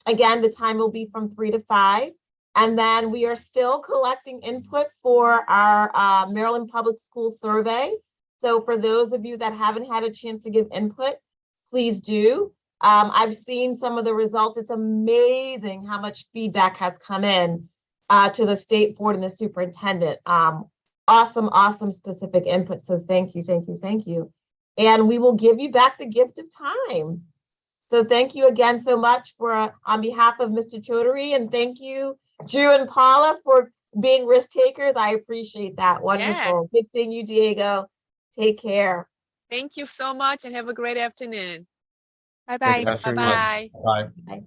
Speaker 2: Again, the time will be from 3 to 5. And then we are still collecting input for our Maryland Public Schools survey. So for those of you that haven't had a chance to give input, please do. I've seen some of the results. It's amazing how much feedback has come in to the state board and the superintendent. Awesome specific input. So thank you. And we will give you back the gift of time. So thank you again so much for on behalf of Mr. Chaudhary, and thank you, Drew and Paula, for being risk takers. I appreciate that. Wonderful. Good seeing you, Diego. Take care.
Speaker 1: Thank you so much and have a great afternoon.
Speaker 5: Bye-bye.
Speaker 10: Good afternoon.
Speaker 1: Bye-bye.
Speaker 10: Bye.
Speaker 2: Bye.